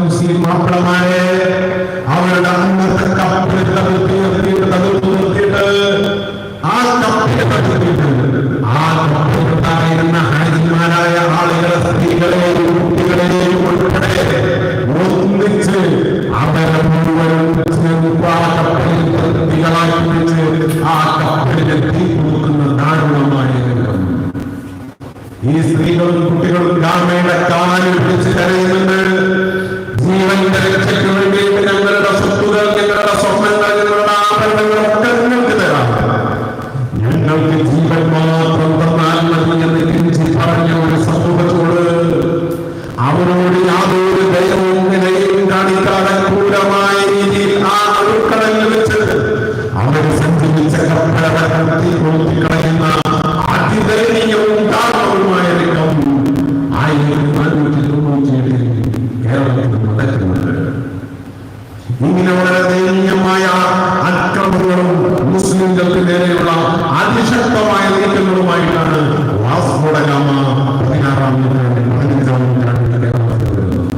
മുസ്ലിം മാപ്പിളമാരെ അവരുടെ അന്നത്തെ കപ്പിൽ ആ കപ്പിലുണ്ടായിരുന്ന ഹാജിമാരായ ആളുകളെ, സ്ത്രീകളെയും കുട്ടികളെയും ഉൾപ്പെടെ ഒന്നിച്ച് അവരെ മുഴുവനും കപ്പലികളാക്കി വെച്ച് ആ കപ്പലിനെ തീ കൊടുക്കുന്ന ദാരുണമായ ഈ സ്ത്രീകളും കുട്ടികളും ഗാമയുടെ കാലിൽ പിടിച്ച് കരയുന്നുണ്ട്. ജീവന്റെ രക്ഷയ്ക്ക് വേണ്ടി ഞങ്ങളുടെ സ്വത്തുകൾ, ഞങ്ങളുടെ സ്വർണ്ണങ്ങൾ, ഞങ്ങളുടെ ആഭരണങ്ങളൊക്കെ നിങ്ങൾക്ക് തരാം, ഞങ്ങൾക്ക് ജീവൻ മാത്രം തന്നാൽ മതി എന്ന് കിഞ്ചി പറഞ്ഞ ഒരു സമൂഹത്തോട് അവരോട് യാതൊരു ദയവും നിലയും കാണിക്കാതെ ക്രൂരമായ രീതിയിൽ ആ അഴുക്കടലിൽ വെച്ച് അവർ സഞ്ചരിച്ച കപ്പലകൾ കത്തി കൊളുത്തിക്കളയുന്ന അതിദയനീയവും ദാരുണവുമായ രംഗം 1498 കേരളത്തിൽ നടക്കുന്നുണ്ട്. ഇങ്ങനെ വളരെ ദയനീയമായ അക്രമങ്ങളും മുസ്ലിംകൾക്ക് നേരെയുള്ള അതിശക്തമായ നീക്കങ്ങളുമായിട്ടാണ് വാസ്കോ ഡ ഗാമ 16-ാം നൂറ്റാണ്ടിൽ 15-ാം നൂറ്റാണ്ടിൽ കേരളത്തിൽ വരുന്നത്.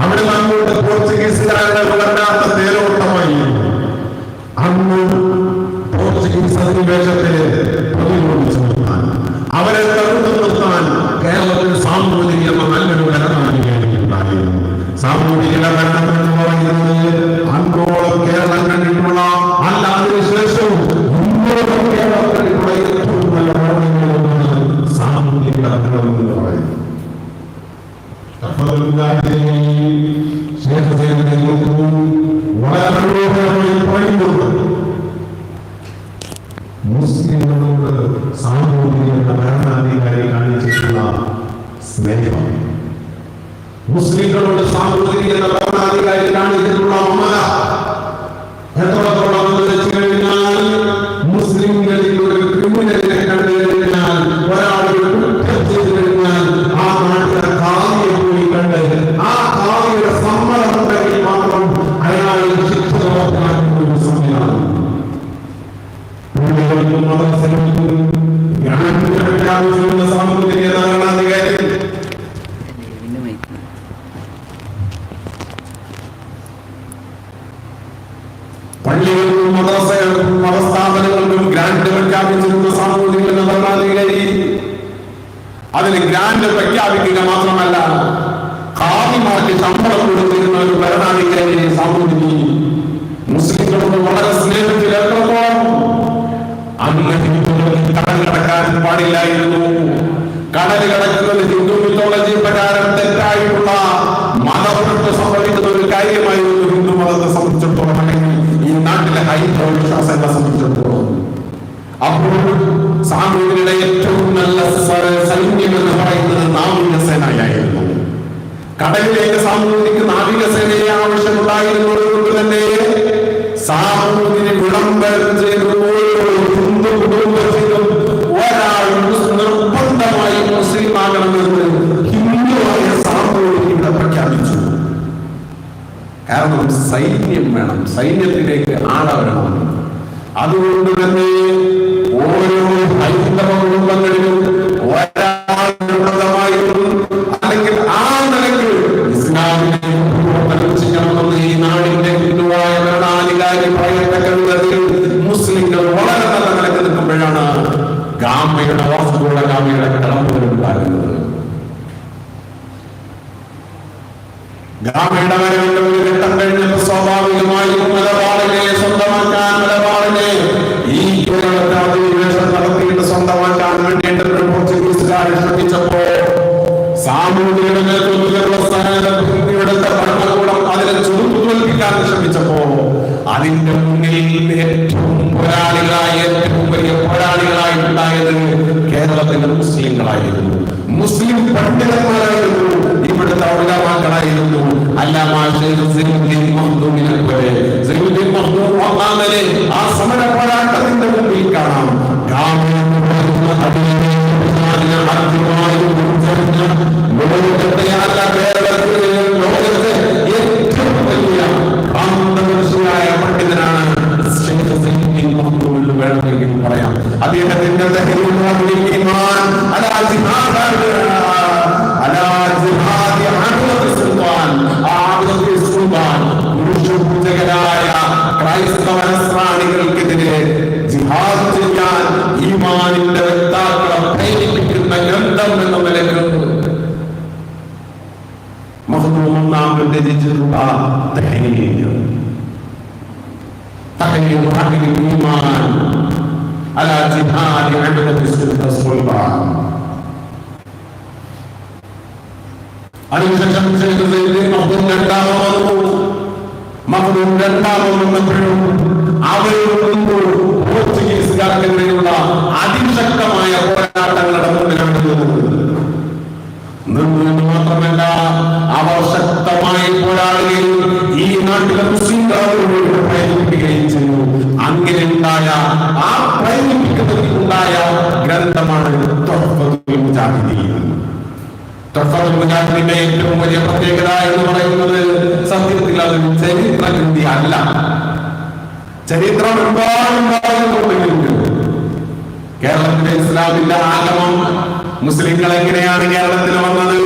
അവിടെ അങ്ങോട്ട് പോർച്ചുഗീസുകാരുടെ വളരാത്ത തേരോട്ടമായി അന്ന് പോർച്ചുഗീസ് അധിനിവേശത്തില് പ്രതിരോധിച്ചു നിർത്താൻ, അവരെ തടുത്തു നിർത്താൻ കേരളത്തിൽ സാമൂതിരി എന്ന നല്ലൊരു ഭരണാധികാരിയുണ്ടായിരുന്നു. സാമൂതിരിയുടെ ഭരണം എന്ന് പറയുന്നത് അൻപോളം കേരളം കണ്ടിട്ടുള്ള, അല്ല അതിനുശേഷവും കേരളം കണ്ടിട്ടുള്ള ഏറ്റവും നല്ല ഭരണങ്ങളിലൊന്നാണ് സാമൂതിരിയുടെ ഭരണം എന്ന് പറയുന്നത്. വളരെ മനോഹരമായി പറയുന്നുണ്ട്, മുസ്ലിങ്ങളോട് സാമൂതിരി എന്ന ഭരണാധികാരി കാണിച്ചിട്ടുള്ള സ്നേഹം, മുസ്ലിങ്ങളോട് സാമൂതിരി എന്ന ഭരണാധികാരി കാണിച്ചിട്ടുള്ള മമത എത്രത്തോളം എന്ന് വെച്ച് കഴിഞ്ഞാൽ, മുസ്ലിങ്ങളിൽ ഒരു ക്രിമിനലിനെ കണ്ടു കഴിഞ്ഞാൽ, ഒരാളൊരു കുറ്റം ചെയ്തു കഴിഞ്ഞാൽ ആ നാട്ടിലെ ഖാദിയെ പോയി കണ്ട് ആ ഖാദിയുടെ സമ്മതമുണ്ടെങ്കിൽ മാത്രം അയാളെ ശിക്ഷ നടത്താനുള്ള ഒരു സംവിധാനം. പള്ളികൾക്കും മദ്രസകൾക്കും മതസ്ഥാപനങ്ങൾക്കും ഗ്രാന്റ് പ്രഖ്യാപിച്ചിരുന്ന സാമൂതിരി എന്ന ഭരണാധികാരി അതിന് ഗ്രാന്റ് പ്രഖ്യാപിക്കുക മാത്രമല്ല, ഖാദിമാർക്ക് ശമ്പളം കൊടുത്തിരുന്ന ഒരു ഭരണാധികാരി സാമൂതിരി. മുസ്ലിങ്ങളോട് വളരെ സ്നേഹത്തിൽ എത്രത്തോളം അന്ന് ഹിന്ദുക്കൾക്ക് കടൽ കടക്കാൻ പാടില്ലായിരുന്നു. കടൽ കടക്കുന്നത് ഹിന്ദു മിത്തോളജി പ്രകാരം തെറ്റായിട്ടുള്ള മതഭ്രഷ്ട് സംഭവിക്കുന്ന ഒരു കാര്യമായിരുന്നു ഹിന്ദു മതത്തെ സംബന്ധിച്ചിടത്തോളം, അല്ലെങ്കിൽ ഈ നാട്ടിലെ ഹൈന്ദവ വിശ്വാസങ്ങളെ സംബന്ധിച്ചിടത്തോളം. അപ്പോൾ സാമൂതിരിയുടെ ഏറ്റവും നല്ല സൈന്യം എന്ന് പറയുന്നത് നാവികസേനയായിരുന്നു. കടലിലേക്ക് സാമൂതിരിക്ക് നാവികസേനയെ ആവശ്യമുണ്ടായിരുന്നത് കൊണ്ട് തന്നെ സാമൂതിരി വിളംബരം ചെയ്ത് ഹിന്ദു കുടുംബത്തിലും ഒരാൾ നിർബന്ധമായി മുസ്ലിം ആകണമെന്ന് ഹിന്ദുവായ സാമൂതിരിയുടെ പ്രഖ്യാപിച്ചു. കാരണം സൈന്യം വേണം, സൈന്യത്തിലേക്ക് ആളവരണം. അതുകൊണ്ട് തന്നെ ഓരോ ഹൈന്ദവ കുടുംബങ്ങളിലും ഒരാളുള്ളതായിരുന്നു, അല്ലെങ്കിൽ ആ നിലയ്ക്ക് ഇസ്ലാമിനെ ചെയ്യണമെന്ന് ഈ നാടിന്റെ ഹിന്ദുവായ ഭരണാധികാരി പറയത്തക്കതിൽ മുസ്ലിങ്ങൾ വളരെ നല്ല നിലക്ക് നിൽക്കുമ്പോഴാണ് ഗാമയുടെ വാസ്കോ ഡ ഗാമയുടെ കടമ്പുകളുണ്ടാകുന്നത്. ഗാമയുടെ വരവിന്റെ ഒരു ഘട്ടം കഴിഞ്ഞപ്പോൾ സ്വാഭാവികമായും മലബാറിനെ സ്വന്തമാക്കാൻ, മലബാറിനെ ഈ കേരളത്തെ അധിനിവേശം നടത്തിയിട്ട് സ്വന്തമാക്കാൻ വേണ്ടിയിട്ട് പോർച്ചുഗീസുകാരെ ശ്രമിച്ചപ്പോ സാമൂതിരിയുടെ നേതൃത്വത്തിലുള്ള ഭരണകൂടം അതിനെ ചുരുക്കുതോൽപ്പിക്കാൻ ശ്രമിച്ചപ്പോ അതിന്റെ മുന്നിൽ ഏറ്റവും വലിയ പോരാളികളായിട്ടുണ്ടായത് കേരളത്തിലെ മുസ്ലിങ്ങളായിരുന്നു, മുസ്ലിം പണ്ഡിതന്മാരായിരുന്നു, ഇവിടുത്തെ ഉലമാക്കളായിരുന്നു. അല്ലാമാ ആ സമര പോരാട്ടത്തിന്റെ മുമ്പിൽ കാണാം ലോകത്തെ ഏറ്റവും വലിയ മനുഷ്യനായ പണ്ഡിതനാണ് വേണമെങ്കിൽ പറയാം. അദ്ദേഹത്തിന്റെ രചിച്ചിട്ടുള്ള അതിനുശേഷം മകനും രണ്ടാമതെന്നപ്പോഴും അവരോട് പോർച്ചുഗീസുകാർക്കെതിരെയുള്ള അതിശക്തമായ പോരാട്ടങ്ങളുടെ മുന്നിലാണ് നിന്നു മാത്രമല്ല അവർ ശക്തമായി പോരാടുകയും ഈ നാട്ടിലെ മുസ്ലിംകളോട് പ്രേരിപ്പിക്കുകയും ചെയ്തു. അങ്ങനെ ഉണ്ടായ ആ പ്രേരിപ്പിക്കുന്നതിനുണ്ടായ ഗ്രന്ഥമാണ് തുഹ്ഫത്തുൽ മുജാഹിദീൻ. തുഹ്ഫത്തുൽ മുജാഹിദിന്റെ ഏറ്റവും വലിയ പ്രത്യേകത എന്ന് പറയുന്നത് സത്യത്തിൽ അത് ചരിത്രകൃതി അല്ല. ചരിത്രം ഒരുപാടുണ്ടാകുന്നുണ്ടെങ്കിലും കേരളത്തിലെ ഇസ്ലാമിന്റെ ആഗമം, മുസ്ലിങ്ങൾ എങ്ങനെയാണ് കേരളത്തിൽ വന്നത്,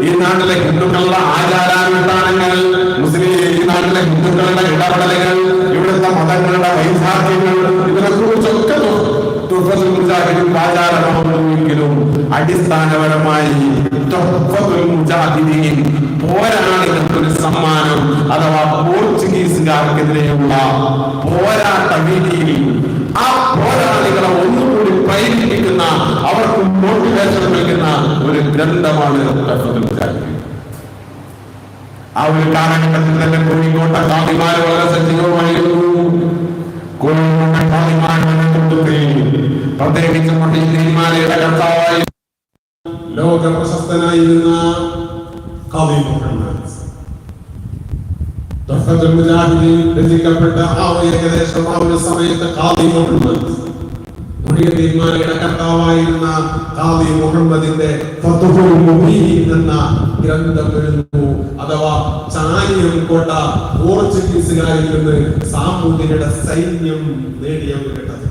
ഈ നാട്ടിലെ ഹിന്ദുക്കളുടെ ആചാരാനുഷ്ഠാനങ്ങൾ, ഈ നാട്ടിലെ ഹിന്ദുക്കളുടെ ഇടപെടലുകൾ, ഇവിടുത്തെ മതങ്ങളുടെ വൈസാഖ്യങ്ങൾ, ഇതിനെക്കുറിച്ചൊക്കെ തുഹ്ഫത്തുൽ മുജാഹിദീൻ ആചാരമാണെങ്കിലും അടിസ്ഥാനപരമായി തുഹ്ഫത്തുൽ മുജാഹിദീൻ പോരാളികൾക്കൊരു സമ്മാനം അഥവാ പോർച്ചുഗീസുകാർക്കെതിരെയുള്ള പോരാട്ട രീതിയിൽ ആ പോരാളികളെ ഒന്നുകൂടി പ്രേരിപ്പിക്കുന്ന, അവർക്ക് മോട്ടിവേഷൻ നൽകുന്ന ഒരു ഗ്രന്ഥമാണ് തുഹ്ഫത്തുൽ മുജാഹിദീൻ. ആ ഒരു കാലഘട്ടത്തിൽ തന്നെ കോഴിക്കോട്ടെ ഖാദിമാർ വളരെ സജീവമായിരുന്നു. കോഴിക്കോട്ടെ ഖാദിമാരുടെ നേതൃത്വത്തിൽ പ്രത്യേകിച്ച് മൊഹീദ്ദീൻമാലയുടെ കർത്താവായി ലോക പ്രശസ്തനായിരുന്ന ഖാദി മുഹമ്മദ് തുഹ്ഫത്തുൽ മുജാഹിദീൻ രചിക്കപ്പെട്ട ഏകദേശം ആ ഒരു സമയത്ത് ഖാദി മുഹമ്മദ് മൊഹീദ്ദീൻമാലയുടെ കർത്താവായിരുന്ന ഖാദി മുഹമ്മദിന്റെ ഫത്ഹുൽ മുബീൻ എന്ന ഗ്രന്ഥം എഴുതുന്നു. അഥവാ ചാലിയം കോട്ട പോർച്ചുഗീസുകാരിൽ നിന്ന് സാമൂതിരിയുടെ സൈന്യം നേടിയ ഒരു ഘട്ടത്തിൽ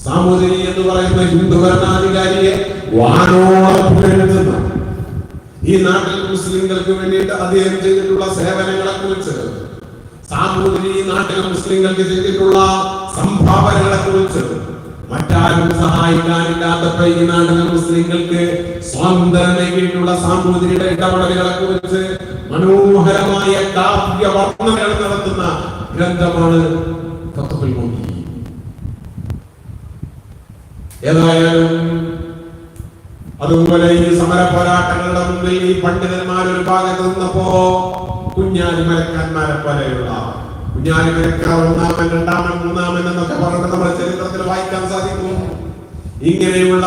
സാമൂതിരി എന്ന് പറയുന്ന ഹിന്ദു ഭരണാധികാരിയെ വാനോളം പുകഴ്ത്തുന്ന, ഈ നാട്ടിൽ മുസ്ലിങ്ങൾക്ക് വേണ്ടിയിട്ട് അദ്ദേഹം ചെയ്തിട്ടുള്ള സേവനങ്ങളെ കുറിച്ച്, സാമൂതിരി ഈ നാട്ടിലെ മുസ്ലിങ്ങൾക്ക് ചെയ്തിട്ടുള്ള സംഭാവനകളെ കുറിച്ച്, മറ്റാരും സഹായിക്കാനില്ലാത്തപ്പോ ഈ നാട്ടിലെ മുസ്ലിങ്ങൾക്ക് സ്വാതന്ത്ര്യം നൽകിയിട്ടുള്ള സാമൂതിരിയുടെ ഇടപെടലുകളെ കുറിച്ച് മനോഹരമായ കാവ്യ വർണ്ണനകൾ നടത്തുന്ന ഗ്രന്ഥമാണ് ഫത്ഹുൽ മുബീൻ. ഏതായാലും അതുപോലെ ഈ സമര പോരാട്ടങ്ങളുടെ മുന്നിൽ ഈ പണ്ഡിതന്മാർ ഒരു ഭാഗത്ത് നിന്നപ്പോ കുഞ്ഞാലി മരക്കാന്മാരെ പോലെയുള്ള കുഞ്ഞാലി മരക്കാർ ഒന്നാമൻ, രണ്ടാമൻ, മൂന്നാമൻ എന്നൊക്കെ പറഞ്ഞിട്ട് നമ്മുടെ ചരിത്രത്തിൽ വായിക്കാൻ സാധിക്കും. ഇങ്ങനെയുള്ള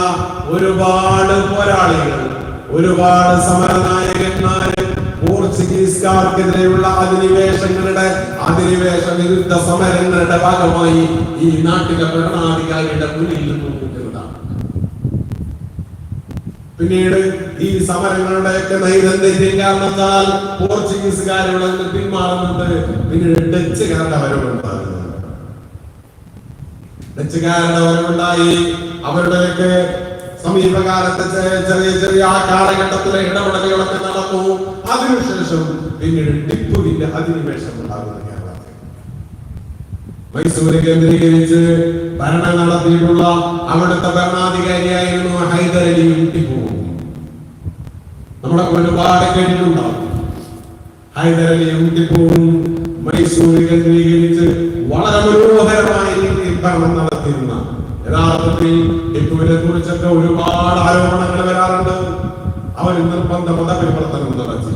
ഒരുപാട് പോരാളികൾ, ഒരുപാട് സമരനായകന്മാര് പോർച്ചുഗീസുകാർക്കെതിരെയുള്ള അധിനിവേശ വിരുദ്ധ സമരങ്ങളുടെ ഭാഗമായി ഈ നാട്ടിലെ ഭരണാധികാരിയുടെ മുന്നിൽ നിന്നും പിന്നീട് ഈ സമരങ്ങളുടെയൊക്കെ നൈരന്തര്യം കാരണത്താൽ പോർച്ചുഗീസുകാരുടെ പിന്മാറുന്നുണ്ട്. പിന്നീട് ഡച്ചുകാരുടെ വരവുണ്ടാകുന്നു. ഡച്ചുകാരുടെ വരവുണ്ടായി. അവരുടെയൊക്കെ സമീപകാലത്തെ ചെറിയ ആ കാലഘട്ടത്തിലെ ഇടപെടലുകളൊക്കെ നടന്നു. അതിനുശേഷം പിന്നീട് ടിപ്പുവിന്റെ അധിനിവേശം ഉണ്ടാകുന്നു. മൈസൂര് കേന്ദ്രീകരിച്ച് ഭരണം നടത്തിയിട്ടുള്ള അവിടുത്തെ ഭരണാധികാരിയായിരുന്നു ഹൈദർ അലിയും ടിപ്പുവും. നമ്മളൊക്കെ ഒരുപാട് കേട്ടിട്ടുണ്ടാവും. ഹൈദർ അലിയും ടിപ്പുവും മൈസൂര് കേന്ദ്രീകരിച്ച് വളരെ മനോഹരമായ രീതിയിൽ ഭരണം നടത്തിയിരുന്ന, യഥാർത്ഥത്തിൽ ടിപ്പുവിനെ കുറിച്ചൊക്കെ ഒരുപാട് ആരോപണങ്ങൾ വരാറുണ്ട്. അവർ നിർബന്ധ മതപരിവർത്തനം നടത്തി.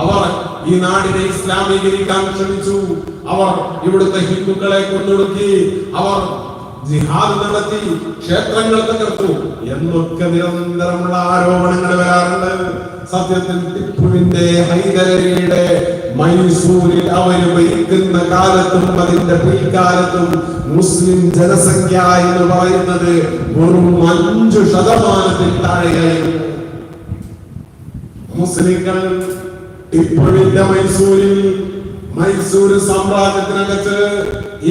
അവർ ഈ നാടിനെ ഇസ്ലാമീകരിക്കാൻ ശ്രമിച്ചു. അവർ ഇവിടുത്തെ ഹിന്ദുക്കളെ കൊന്നൊടുക്കി. അവർ ജിഹാദ് നടത്തി, ക്ഷേത്രങ്ങൾ തകർത്തു എന്നൊക്കെ നിരന്തരമുള്ള ആരോപണങ്ങൾ വരാറുണ്ട്. സത്യത്തിൽ ടിപ്പുവിന്റെ ഹൈദരലിയുടെ മൈസൂരിൽ അവർ ഭരിക്കുന്ന കാലത്തും അതിന്റെ പിൽക്കാലത്തും മുസ്ലിം ജനസംഖ്യ എന്ന് പറയുന്നത് വെറും 5% താഴെയായിരുന്നു. മുസ്ലിങ്ങൾ ടിപ്പുവിന്റെ മൈസൂർ സാമ്രാജ്യത്തിനകത്ത്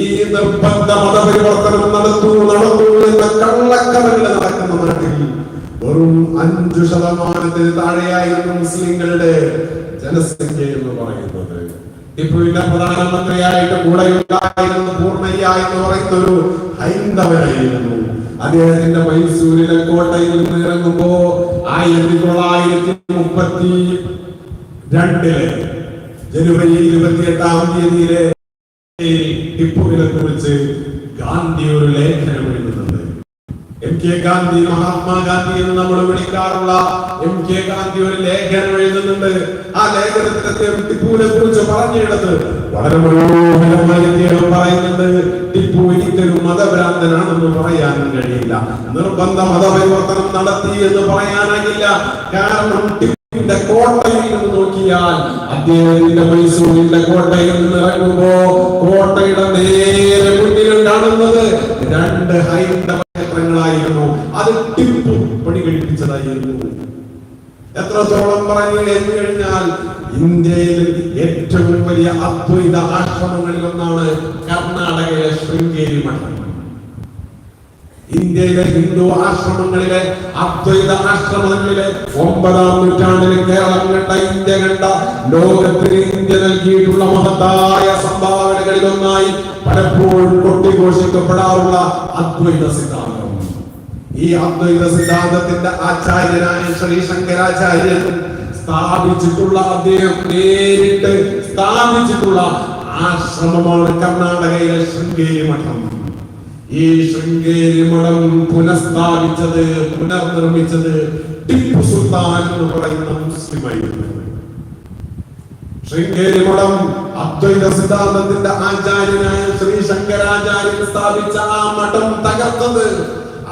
ഈ നിർബന്ധ മതപരിവർത്തനം നടന്നു എന്ന കള്ളക്കഥകൾ നടക്കുന്ന നാട്ടിൽ വെറും 5% താഴെയായിരുന്നു മുസ്ലിങ്ങളുടെ ജനസംഖ്യ എന്ന് പറയുന്നത്. ടിപ്പുവിന്റെ പ്രധാനമന്ത്രിയായിട്ട് കൂടെയുണ്ടായിരുന്ന പൂർണ്ണയ്യ എന്ന് പറയുന്ന ഒരു ഹൈന്ദവനായിരുന്നു. അദ്ദേഹത്തിന്റെ മൈസൂരിലെ കോട്ടയിൽ നിന്ന് ഇറങ്ങുമ്പോ 1930 ജനുവരി 28 ടിപ്പുവിനെ കുറിച്ച് ഗാന്ധി ഒരു ലേഖനം എഴുതുന്നുണ്ട്. MK ഗാന്ധി, മഹാത്മാഗാന്ധി എന്ന് നമ്മൾ വിളിക്കാറുള്ള MK ഗാന്ധി ഒരു ലേഖനം എഴുതുന്നുണ്ട്. ആ ലേഖനത്തിൽ ടിപ്പുവിനെ കുറിച്ച് പറഞ്ഞിടത്ത് വളരെ മനോഹരമായി പറയുന്നുണ്ട്. ടിപ്പു ഒരിക്കലും മതഭ്രാന്തനാണെന്ന് പറയാൻ കഴിയില്ല, നിർബന്ധ മതപരിവർത്തനം നടത്തി എന്ന് പറയാനാകില്ല. കാരണം കോട്ടയിൽ നിന്ന് നോക്കിയാൽ അദ്ദേഹത്തിന്റെ മൈസൂരിന്റെ കോട്ടയിൽ നിന്ന് ഇറങ്ങുമ്പോ കോട്ടയുടെ നേരെ മുന്നിൽ കാണുന്നത് 2 ഹൈന്ദവ ക്ഷേത്രങ്ങളായിരുന്നു. അത് ടിപ്പു പണി കഴിപ്പിച്ചതായിരുന്നു. എത്രത്തോളം പറഞ്ഞു എന്ന് കഴിഞ്ഞാൽ ഇന്ത്യയിൽ ഏറ്റവും വലിയ അദ്വൈത ആശ്രമങ്ങളിൽ ഒന്നാണ് കർണാടകയിലെ ശൃംഗേരി മഠം. ഇന്ത്യയിലെ ഹിന്ദു ആശ്രമങ്ങളിലെ അദ്വൈത ആശ്രമങ്ങളിലെ 9ാം നൂറ്റാണ്ടിൽ കേരളം കണ്ട, ഇന്ത്യ കണ്ട, ലോകത്തിന് ഇന്ത്യ നൽകിയിട്ടുള്ള മഹത്തായ സംഭാവനകളിൽ ഒന്നായി പലപ്പോഴും കൊട്ടിഘോഷിക്കപ്പെടാറുള്ള അദ്വൈത സിദ്ധാന്തം. ഈ അദ്വൈത സിദ്ധാന്തത്തിന്റെ ആചാര്യനായ ശ്രീ ശങ്കരാചാര്യൻ സ്ഥാപിച്ചിട്ടുള്ള, അദ്ദേഹം നേരിട്ട് സ്ഥാപിച്ചിട്ടുള്ള ആശ്രമമാണ് കർണാടകയിലെ ശൃംഗേരി മഠം. ഈ ശൃംഗേരി മഠം പുനഃസ്ഥാപിച്ചത്, പുനർനിർമ്മിച്ചത് ടിപ്പു സുൽത്താൻ എന്ന് പറയുന്ന മുസ്ലിമായിരുന്നു. ശൃംഗേരി മഠം അദ്വൈത സിദ്ധാന്തത്തിന്റെ ആചാര്യനായ ശ്രീ ശങ്കരാചാര്യൻ സ്ഥാപിച്ച ആ മഠം തകർത്തത്,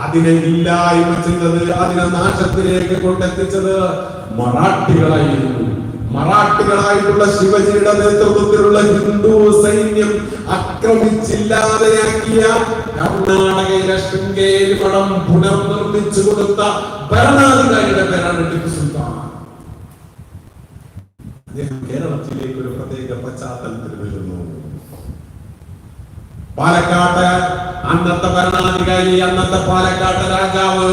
അതിനെ ഇല്ലായ്മ ചെയ്തത്, അതിനെ നാശത്തിലേക്ക് കൊണ്ടെത്തിച്ചത് മറാഠികളായിരുന്നു. മറാഠികളായിട്ടുള്ള ശിവജിയുടെ നേതൃത്വത്തിലുള്ള ഹിന്ദു സൈന്യം ആക്രമിച്ചില്ലാതെയാക്കിയ കർണാടകയിലെ ശൃംഗേരി മഠം പുനർനിർമ്മിച്ചു കൊടുത്ത ഭരണാധികാരിയുടെ പേരാണ് ടിപ്പു സുൽത്താൻ. അദ്ദേഹം കേരളത്തിലേക്ക് ഒരു പ്രത്യേക പശ്ചാത്തലത്തിൽ വരുന്നു. പാലക്കാട്ട് അന്നത്തെ ഭരണാധികാരി, അന്നത്തെ പാലക്കാട്ട് രാജാവ്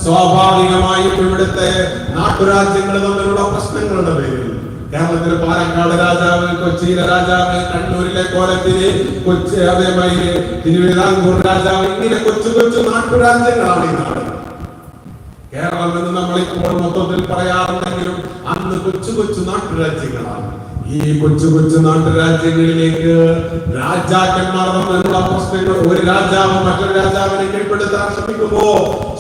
സ്വാഭാവികമായും ഇവിടുത്തെ നാട്ടുരാജ്യങ്ങൾ തമ്മിലുള്ള പ്രശ്നങ്ങളുടെ പേരിൽ കേരളത്തിലെ പാലക്കാട് രാജാവ്, കൊച്ചിയിലെ രാജാവ്, കണ്ണൂരിലെ കോലത്തിലെ കൊച്ചി, അതേമാതിരി തിരുവിതാംകൂർ രാജാവ്, ഇങ്ങനെ കൊച്ചു കൊച്ചു നാട്ടുരാജ്യങ്ങളാണ് ഈ നാട്. കേരളം എന്ന് നമ്മളിപ്പോൾ മൊത്തത്തിൽ പറയാറുണ്ടെങ്കിലും അന്ന് കൊച്ചു കൊച്ചു നാട്ടുരാജ്യങ്ങളാണ്. ഈ കൊച്ചു കൊച്ചു നാട്ടുരാജ്യങ്ങളിലേക്ക് രാജാക്കന്മാർ തമ്മിലുള്ള പ്രശ്നങ്ങൾ, ഒരു രാജാവ് മറ്റൊരു രാജാവിനെ കീഴ്പ്പെടുത്താൻ ശ്രമിക്കുമ്പോ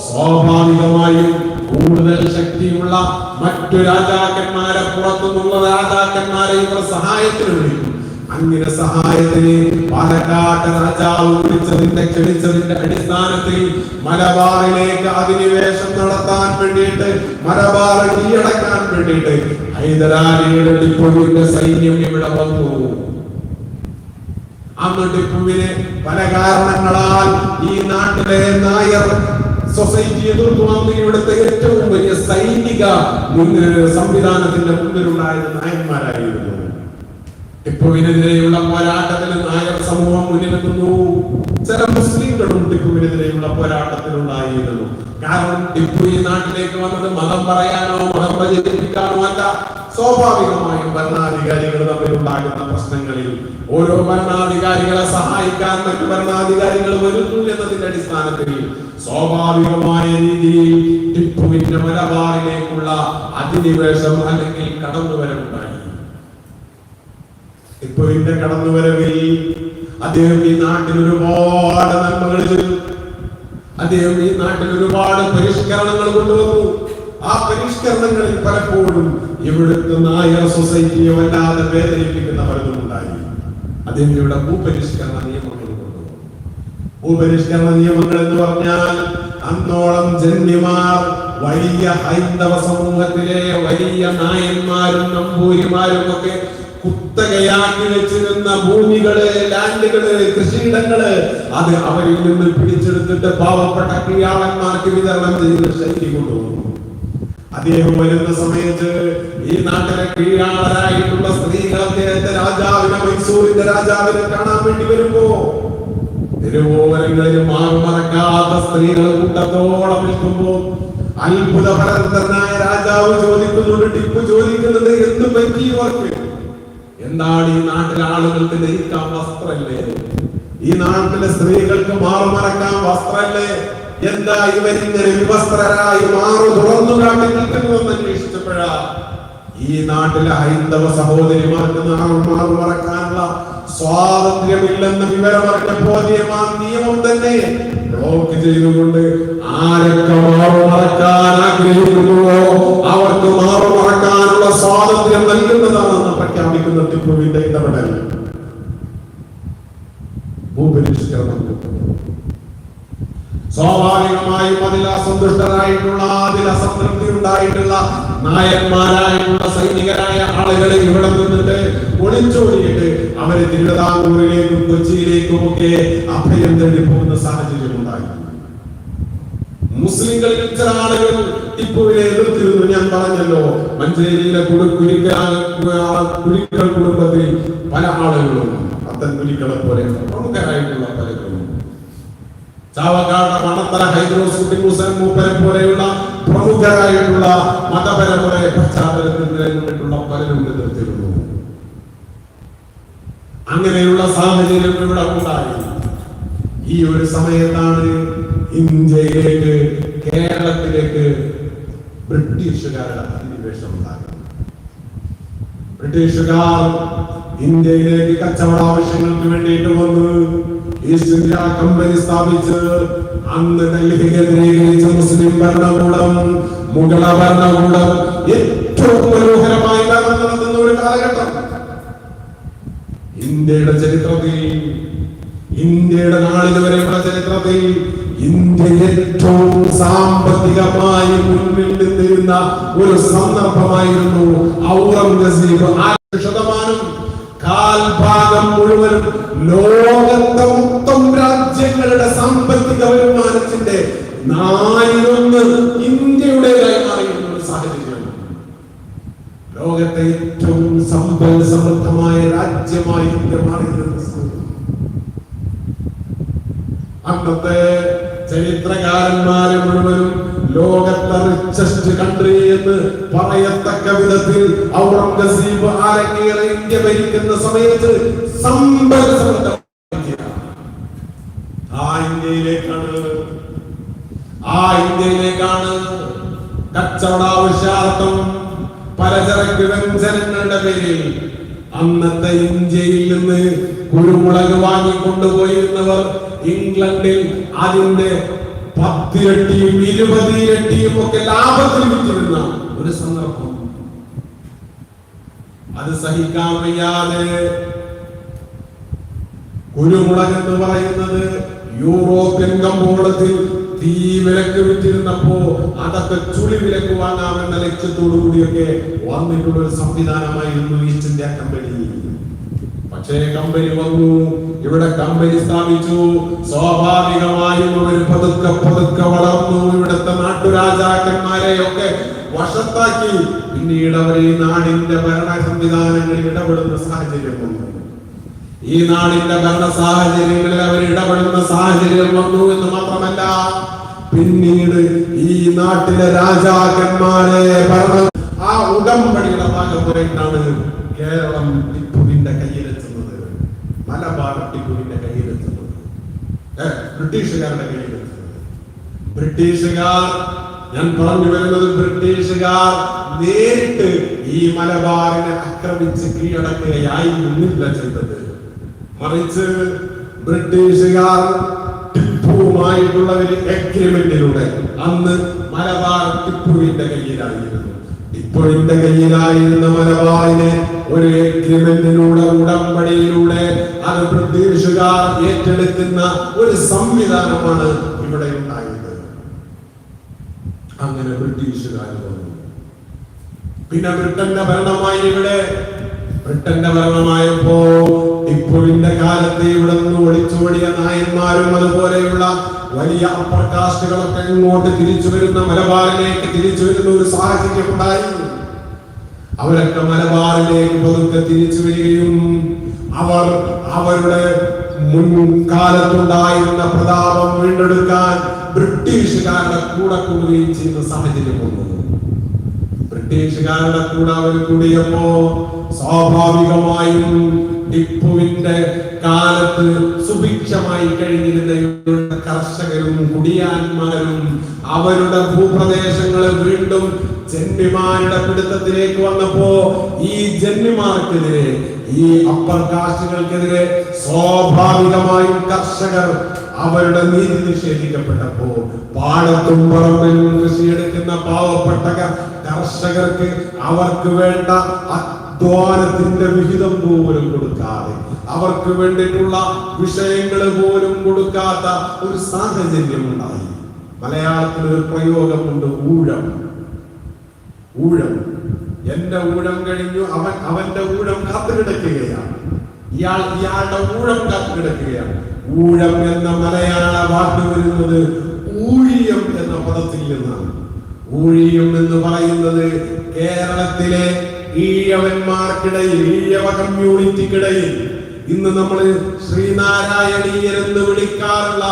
സ്വാഭാവികമായും കൂടുതൽ ശക്തിയുള്ള മറ്റു രാജാക്കന്മാരെ, പുറത്തുനിന്നുള്ള രാജാക്കന്മാരെ ഇവർ സഹായത്തിന് വിളിക്കും. അങ്ങനെ സഹായത്തിന് പാലക്കാട് രാജാവ് ക്ഷണിച്ചതിന്റെ അടിസ്ഥാനത്തിൽ മലബാറിലേക്ക് അധിനിവേശം നടത്താൻ വേണ്ടിയിട്ട്, മലബാർ കീഴടക്കാൻ വേണ്ടിയിട്ട് ഹൈദരാലിയുടെ ടിപ്പുവിന്റെ സൈന്യം ഇവിടെ വന്നു. അന്ന് ടിപ്പുവിന് പല കാരണങ്ങളാൽ ഈ നാട്ടിലെ നായർ സൊസൈറ്റി എതിർത്തു. അന്ന് ഇവിടുത്തെ ഏറ്റവും വലിയ സൈനിക സംവിധാനത്തിന്റെ മുന്നിലുണ്ടായത് നായന്മാരായിരുന്നു. ടിപ്പുവിനെതിരെയുള്ള പോരാട്ടത്തിൽ നായർ സമൂഹം മുന്നിലെത്തുന്നു. ചില മുസ്ലിങ്ങളും ടിപ്പുവിനെതിരെയുള്ള പോരാട്ടത്തിലുണ്ടായിരുന്നു. കാരണം ടിപ്പു ഈ നാട്ടിലേക്ക് വന്നത് മതം പറയാനോ മതം പ്രചരിപ്പിക്കാനോ അല്ല. സ്വാഭാവികമായും ഭരണാധികാരികൾ തമ്മിലുണ്ടാകുന്ന പ്രശ്നങ്ങളിൽ ഓരോ ഭരണാധികാരികളെ സഹായിക്കാൻ മറ്റു ഭരണാധികാരികൾ വരുന്നു എന്നതിന്റെ അടിസ്ഥാനത്തിൽ സ്വാഭാവികമായ രീതിയിൽ ടിപ്പുവിന്റെ മലബാറിലേക്കുള്ള അധിനിവേശം അല്ലെങ്കിൽ കടന്നുവരവുണ്ടായി. ടിപ്പുവിന്റെ കടന്നുവരവിൽ അദ്ദേഹം ഈ നാട്ടിൽ ഒരുപാട് നന്മകൾ ചെയ്തു. അദ്ദേഹം ഈ നാട്ടിൽ ഒരുപാട് പരിഷ്കരണങ്ങൾ കൊണ്ടുവന്നു. ആ പരിഷ്കരണങ്ങളിൽ പലപ്പോഴും ഇവിടുത്തെ നായർ സൊസൈറ്റിയെ വല്ലാതെ വേദനിപ്പിക്കുന്ന പലതും ഉണ്ടായി. അദ്ദേഹം ഇവിടെ ഭൂപരിഷ്കരണ നിയമങ്ങൾ കൊണ്ടുവന്നു. ഭൂപരിഷ്കരണ നിയമങ്ങൾ എന്ന് പറഞ്ഞാൽ അന്നോളം ജന്മിമാർ വലിയ ഹൈന്ദവ സമൂഹത്തിലെ വലിയ നായന്മാരും നമ്പൂരിമാരും ഒക്കെ കുത്തകയാക്കി വെച്ചിരുന്ന ഭൂമികള്, ലാൻഡുകള്, കൃഷിയിടങ്ങള് അത് അവരിൽ നിന്ന് പിടിച്ചെടുത്തിട്ട് പാവപ്പെട്ട കീഴാളന്മാർക്ക് വിതരണം ചെയ്യുന്ന ശൈലി കൊണ്ടുവന്നു. അദ്ദേഹം വരുന്ന സമയത്ത് ഈ നാട്ടിലെ കീഴാളരായിട്ടുള്ള സ്ത്രീകൾ അദ്ദേഹത്തെ രാജാവിനെ, മൈസൂരിന്റെ രാജാവിനെ കാണാൻ വേണ്ടി വരുമ്പോ തിരുവോരങ്ങളിൽ മാറുമറക്കാത്ത സ്ത്രീകൾ കൂട്ടത്തോളം നിൽക്കുമ്പോ അത്ഭുതഭരതനായ രാജാവ് ചോദിക്കുന്നുണ്ട്, ടിപ്പു ചോദിക്കുന്നത്, എന്ത് പറ്റിയവർക്ക്? എന്താണ് ഈ നാട്ടിലെ ആളുകൾക്ക് ധരിക്കാൻ വസ്ത്രമല്ലേ? ഈ നാട്ടിലെ സ്ത്രീകൾക്ക് മാറുമറക്കാൻ വസ്ത്രമല്ലേ? എന്താ ഇവരിങ്ങനെ വിവസ്ത്രരായി മാറു തുറന്നു കാട്ടി നിൽക്കുന്നുവെന്ന് അന്വേഷിച്ചപ്പോഴാ ഈ ഈ നാട്ടിലെ ഹൈന്ദവ സഹോദരിമാർക്ക് മറക്കാനുള്ള സ്വാതന്ത്ര്യമില്ലെന്ന് വിവരമറിഞ്ഞപ്പോൾ നിയമം തന്നെ ബ്ലോക്ക് ചെയ്തുകൊണ്ട് ആരൊക്കെ മറക്കാൻ ആഗ്രഹിക്കുന്നുവോ അവർക്ക് മറക്കാനുള്ള സ്വാതന്ത്ര്യം നൽകുന്നതാണെന്ന് പ്രഖ്യാപിക്കുന്ന ടിപ്പുവിന്റെ ഇടപെടൽ സ്വാഭാവികമായും അതിൽ അസന്തുഷ്ടരായിട്ടുള്ള അതിൽ അസംതൃപ്തി ഉണ്ടായിട്ടുള്ള നായന്മാരായിട്ടുള്ള സൈനികരായ ആളുകളെ ഇവിടെ നിന്നിട്ട് ഒളിച്ചോടിയിട്ട് അവരെ തിരുവിതാംകൂറിലേക്കും കൊച്ചിയിലേക്കും ഒക്കെ അഭയം തേടി പോകുന്ന സാഹചര്യം ഉണ്ടായി. മുസ്ലിങ്ങളിൽ ചില ആളുകൾ ടിപ്പുവിനെ എതിർത്തിരുന്നു. ഞാൻ പറഞ്ഞല്ലോ, മഞ്ചേരിയിലെ കുരിക്കൽ കുടുംബത്തിൽ പല ആളുകളും അത്തൻ കുരിക്കളെ പോലെ പ്രമുഖരായിട്ടുള്ള പലരും, ചാവക്കാട് മണത്തല ഹൈദ്രോസ് കുട്ടി മുസൈൻ മൂപ്പരെ പോലെയുള്ള പ്രമുഖരായിട്ടുള്ള മതപരമായ പശ്ചാത്തലത്തിൽ നിലനിന്നിട്ടുള്ള പലരും എതിർത്തിരുന്നു. അങ്ങനെയുള്ള സാഹചര്യം ഇവിടെ ഉണ്ടായി. ഈ ഒരു സമയത്താണ് ഇന്ത്യയിലേക്ക് കേരളത്തിലേക്ക് ബ്രിട്ടീഷുകാരുടെ അധിനിവേശം ഉണ്ടാകുന്നത്. ബ്രിട്ടീഷുകാർ ഇന്ത്യയിലേക്ക് കച്ചവട ആവശ്യങ്ങൾക്ക് വേണ്ടിയിട്ട് വന്ന് ഈസ്റ്റ് ഇന്ത്യ കമ്പനി സ്ഥാപിച്ച് അന്ന് ഡൽഹി കേന്ദ്രീകരിച്ച മുസ്ലിം ഭരണകൂടം, മുഗള ഭരണകൂടം ഏറ്റവും മനോഹരമായി നടത്തുന്ന ഒരു കാലഘട്ടം ഇന്ത്യയുടെ ചരിത്രത്തിൽ, ഇന്ത്യയുടെ നാളിതുവരെയുള്ള ചരിത്രത്തിൽ ഇന്ത്യ ഏറ്റവും സാമ്പത്തികമായി മുന്നിൽ നിന്നിരുന്ന ഒരു സന്ദർഭമായിരുന്നു. ഔറംഗസീബ് 100% കാൽഭാഗം മുഴുവനും ലോകത്തെ മൊത്തം രാജ്യങ്ങളുടെ സാമ്പത്തിക വരുമാനത്തിന്റെ 4/1 ഇന്ത്യയുടേതായി മാറിയിരുന്ന ഒരു സാഹചര്യം. ലോകത്തെ ഏറ്റവും സമ്പൽ സമൃദ്ധമായ രാജ്യമായി ഇന്ത്യ മാറിയിരുന്ന അന്നത്തെ ചരിത്രകാരന്മാരെ മുഴുവനും ലോകത്തെ റിച്ചസ്റ്റ് കൺട്രി എന്ന് പറയത്തക്ക വിധത്തിൽ ഔറംഗസീബ് അരങ്ങേറി ഇന്ത്യ ഭരിക്കുന്ന സമയത്ത് സമ്പൽ സമൃദ്ധ ആ ഇന്ത്യയിലേക്കാണ് കച്ചവടാവശ്യാർത്ഥം പലചരക്ക് വ്യഞ്ജനങ്ങളുടെ പേരിൽ അന്നത്തെ ഇന്ത്യയിൽ നിന്ന് കുരുമുളക് വാങ്ങിക്കൊണ്ടുപോയിരുന്നവർ ഇംഗ്ലണ്ടിൽ അതിന്റെ 10 ഇരട്ടിയും 20 ഇരട്ടിയും ഒക്കെ ലാഭത്തിൽ വിറ്റിരുന്ന ഒരു സന്ദർഭം. അത് സഹിക്കാൻ വയ്യാതെ കുരുമുളക് എന്ന് പറയുന്നത് യൂറോപ്യൻ കമ്പോളത്തിൽ തീവിലക്ക് വിറ്റിരുന്നപ്പോ അതൊക്കെ ചുളി വിലക്ക് വാങ്ങാമെന്ന ലക്ഷ്യത്തോടു കൂടിയൊക്കെ വന്നിട്ടുള്ള ഒരു സംവിധാനമായിരുന്നു ഈസ്റ്റ് ഇന്ത്യ കമ്പനി. പക്ഷേ കമ്പനി വന്നു, ഇവിടെ കമ്പനി സ്ഥാപിച്ചു. സ്വാഭാവികമായും അവർ പതുക്കെ വളർന്നു. ഇവിടുത്തെ നാട്ടുരാജാക്കന്മാരെയൊക്കെ വശത്താക്കി. പിന്നീട് അവർ ഈ നാടിന്റെ ഭരണ സംവിധാനങ്ങളിൽ ഇടപെടുന്ന സാഹചര്യം വന്നു. ഈ നാടിന്റെ ഭരണ സാഹചര്യങ്ങളിൽ അവർ ഇടപെടുന്ന സാഹചര്യം വന്നു എന്ന് മാത്രമല്ല, പിന്നീട് ഈ നാട്ടിലെ രാജാക്കന്മാരെ ഭരണ ആ ഉടമ്പടിയുടെ ഭാഗമായിട്ടാണ് കേരളം ടിപ്പുവിന്റെ കയ്യിലെത്തുന്നത്, മലബാർ ടിപ്പുവിന്റെ കയ്യിലെത്തുന്നത്, ബ്രിട്ടീഷുകാരുടെ കയ്യിലെത്തുന്നത്. ബ്രിട്ടീഷുകാർ, ഞാൻ പറഞ്ഞു വരുന്നത്, ബ്രിട്ടീഷുകാർ നേരിട്ട് ഈ മലബാറിനെ ആക്രമിച്ച് കീഴടക്കുകയായിരുന്നില്ല ചെയ്തത്. മറിച്ച് ബ്രിട്ടീഷുകാർ ടിപ്പുവുമായിട്ടുള്ള ഒരു എഗ്രിമെന്റിലൂടെ അന്ന് മലബാർ ടിപ്പുവിന്റെ കയ്യിലായിരുന്നു. ടിപ്പുവിന്റെ കയ്യിലായിരുന്ന മലബാറിനെ ഒരു എഗ്രിമെന്റിലൂടെ, ഉടമ്പടിയിലൂടെ അത് ബ്രിട്ടീഷുകാർ ഏറ്റെടുക്കുന്ന ഒരു സംവിധാനമാണ് ഇവിടെ ഉണ്ടായത്. അങ്ങനെ ബ്രിട്ടീഷുകാർ വന്നു. പിന്നെ ബ്രിട്ടന്റെ ഭരണമായി ഇവിടെ. ബ്രിട്ടന്റെ ഭരണമായപ്പോ ടിപ്പുവിന്റെ കാലത്ത് ഇവിടെ നിന്ന് ഒളിച്ചോടിയ നായന്മാരും അതുപോലെയുള്ള വലിയ അപ്പർ കാസ്റ്റുകളൊക്കെ ഇങ്ങോട്ട് തിരിച്ചു വരുന്ന, മലബാറിലേക്ക് തിരിച്ചു വരുന്ന ഒരു സാഹചര്യം ഉണ്ടായി. അവരൊക്കെ മലബാറിലേക്ക് പതുക്കെ തിരിച്ചു വരികയും അവർ അവരുടെ മുൻകാലത്തുണ്ടായിരുന്ന പ്രതാപം വീണ്ടെടുക്കാൻ ബ്രിട്ടീഷുകാരുടെ കൂടെ കൂടുകയും ചെയ്യുന്ന സാഹചര്യം വന്നു. ബ്രിട്ടീഷുകാരുടെ കൂടെ അവർ കൂടിയപ്പോ സ്വാഭാവികമായും ടിപ്പുവിന്റെ കാലത്ത് സുഭിക്ഷമായി കഴിഞ്ഞിരുന്ന കർഷകരും കുടിയാന്മാരും അവരുടെ ഭൂപ്രദേശങ്ങളെ വീണ്ടും ജന്മിമാരുടെ പിടുത്തത്തിലേക്ക് വന്നപ്പോ ഈ ജന്മിമാർക്കെതിരെ, ഈ അപ്പർ കാസ്റ്റുകൾക്കെതിരെ സ്വാഭാവികമായും കർഷകർ അവരുടെ നീതി നിഷേധിക്കപ്പെട്ടപ്പോ പാടത്തും പറമ്പിലും കൃഷിയെടുക്കുന്ന പാവപ്പെട്ട കർഷകർക്ക് അവർക്ക് വേണ്ട അധ്വാനത്തിന്റെ വിഹിതം പോലും കൊടുക്കാതെ, അവർക്ക് വേണ്ടിയിട്ടുള്ള വിഷയങ്ങൾ പോലും കൊടുക്കാത്ത ഒരു സാഹചര്യം ഉണ്ടായി. മലയാളത്തിൽ ഒരു പ്രയോഗമുണ്ട്, ഊഴം. ഊഴം, എന്റെ ഊഴം കഴിഞ്ഞു, അവന്റെ ഊഴം കാത്തുകിടക്കുകയാണ്, ഇയാളുടെ ഊഴം കാത്തുകിടക്കുകയാണ്. ഊഴം എന്ന മലയാള വാക്ക് വരുന്നത് ഊഴിയം എന്ന പദത്തിൽ നിന്നാണ്. ഊഴിയം എന്ന് പറയുന്നത് കേരളത്തിലെ ഈഴവന്മാർക്കിടയിൽ, ഈഴവ കമ്മ്യൂണിറ്റിക്കിടയിൽ ഇന്ന് നമ്മൾ ശ്രീനാരായണീയരെന്ന് വിളിക്കാറുള്ള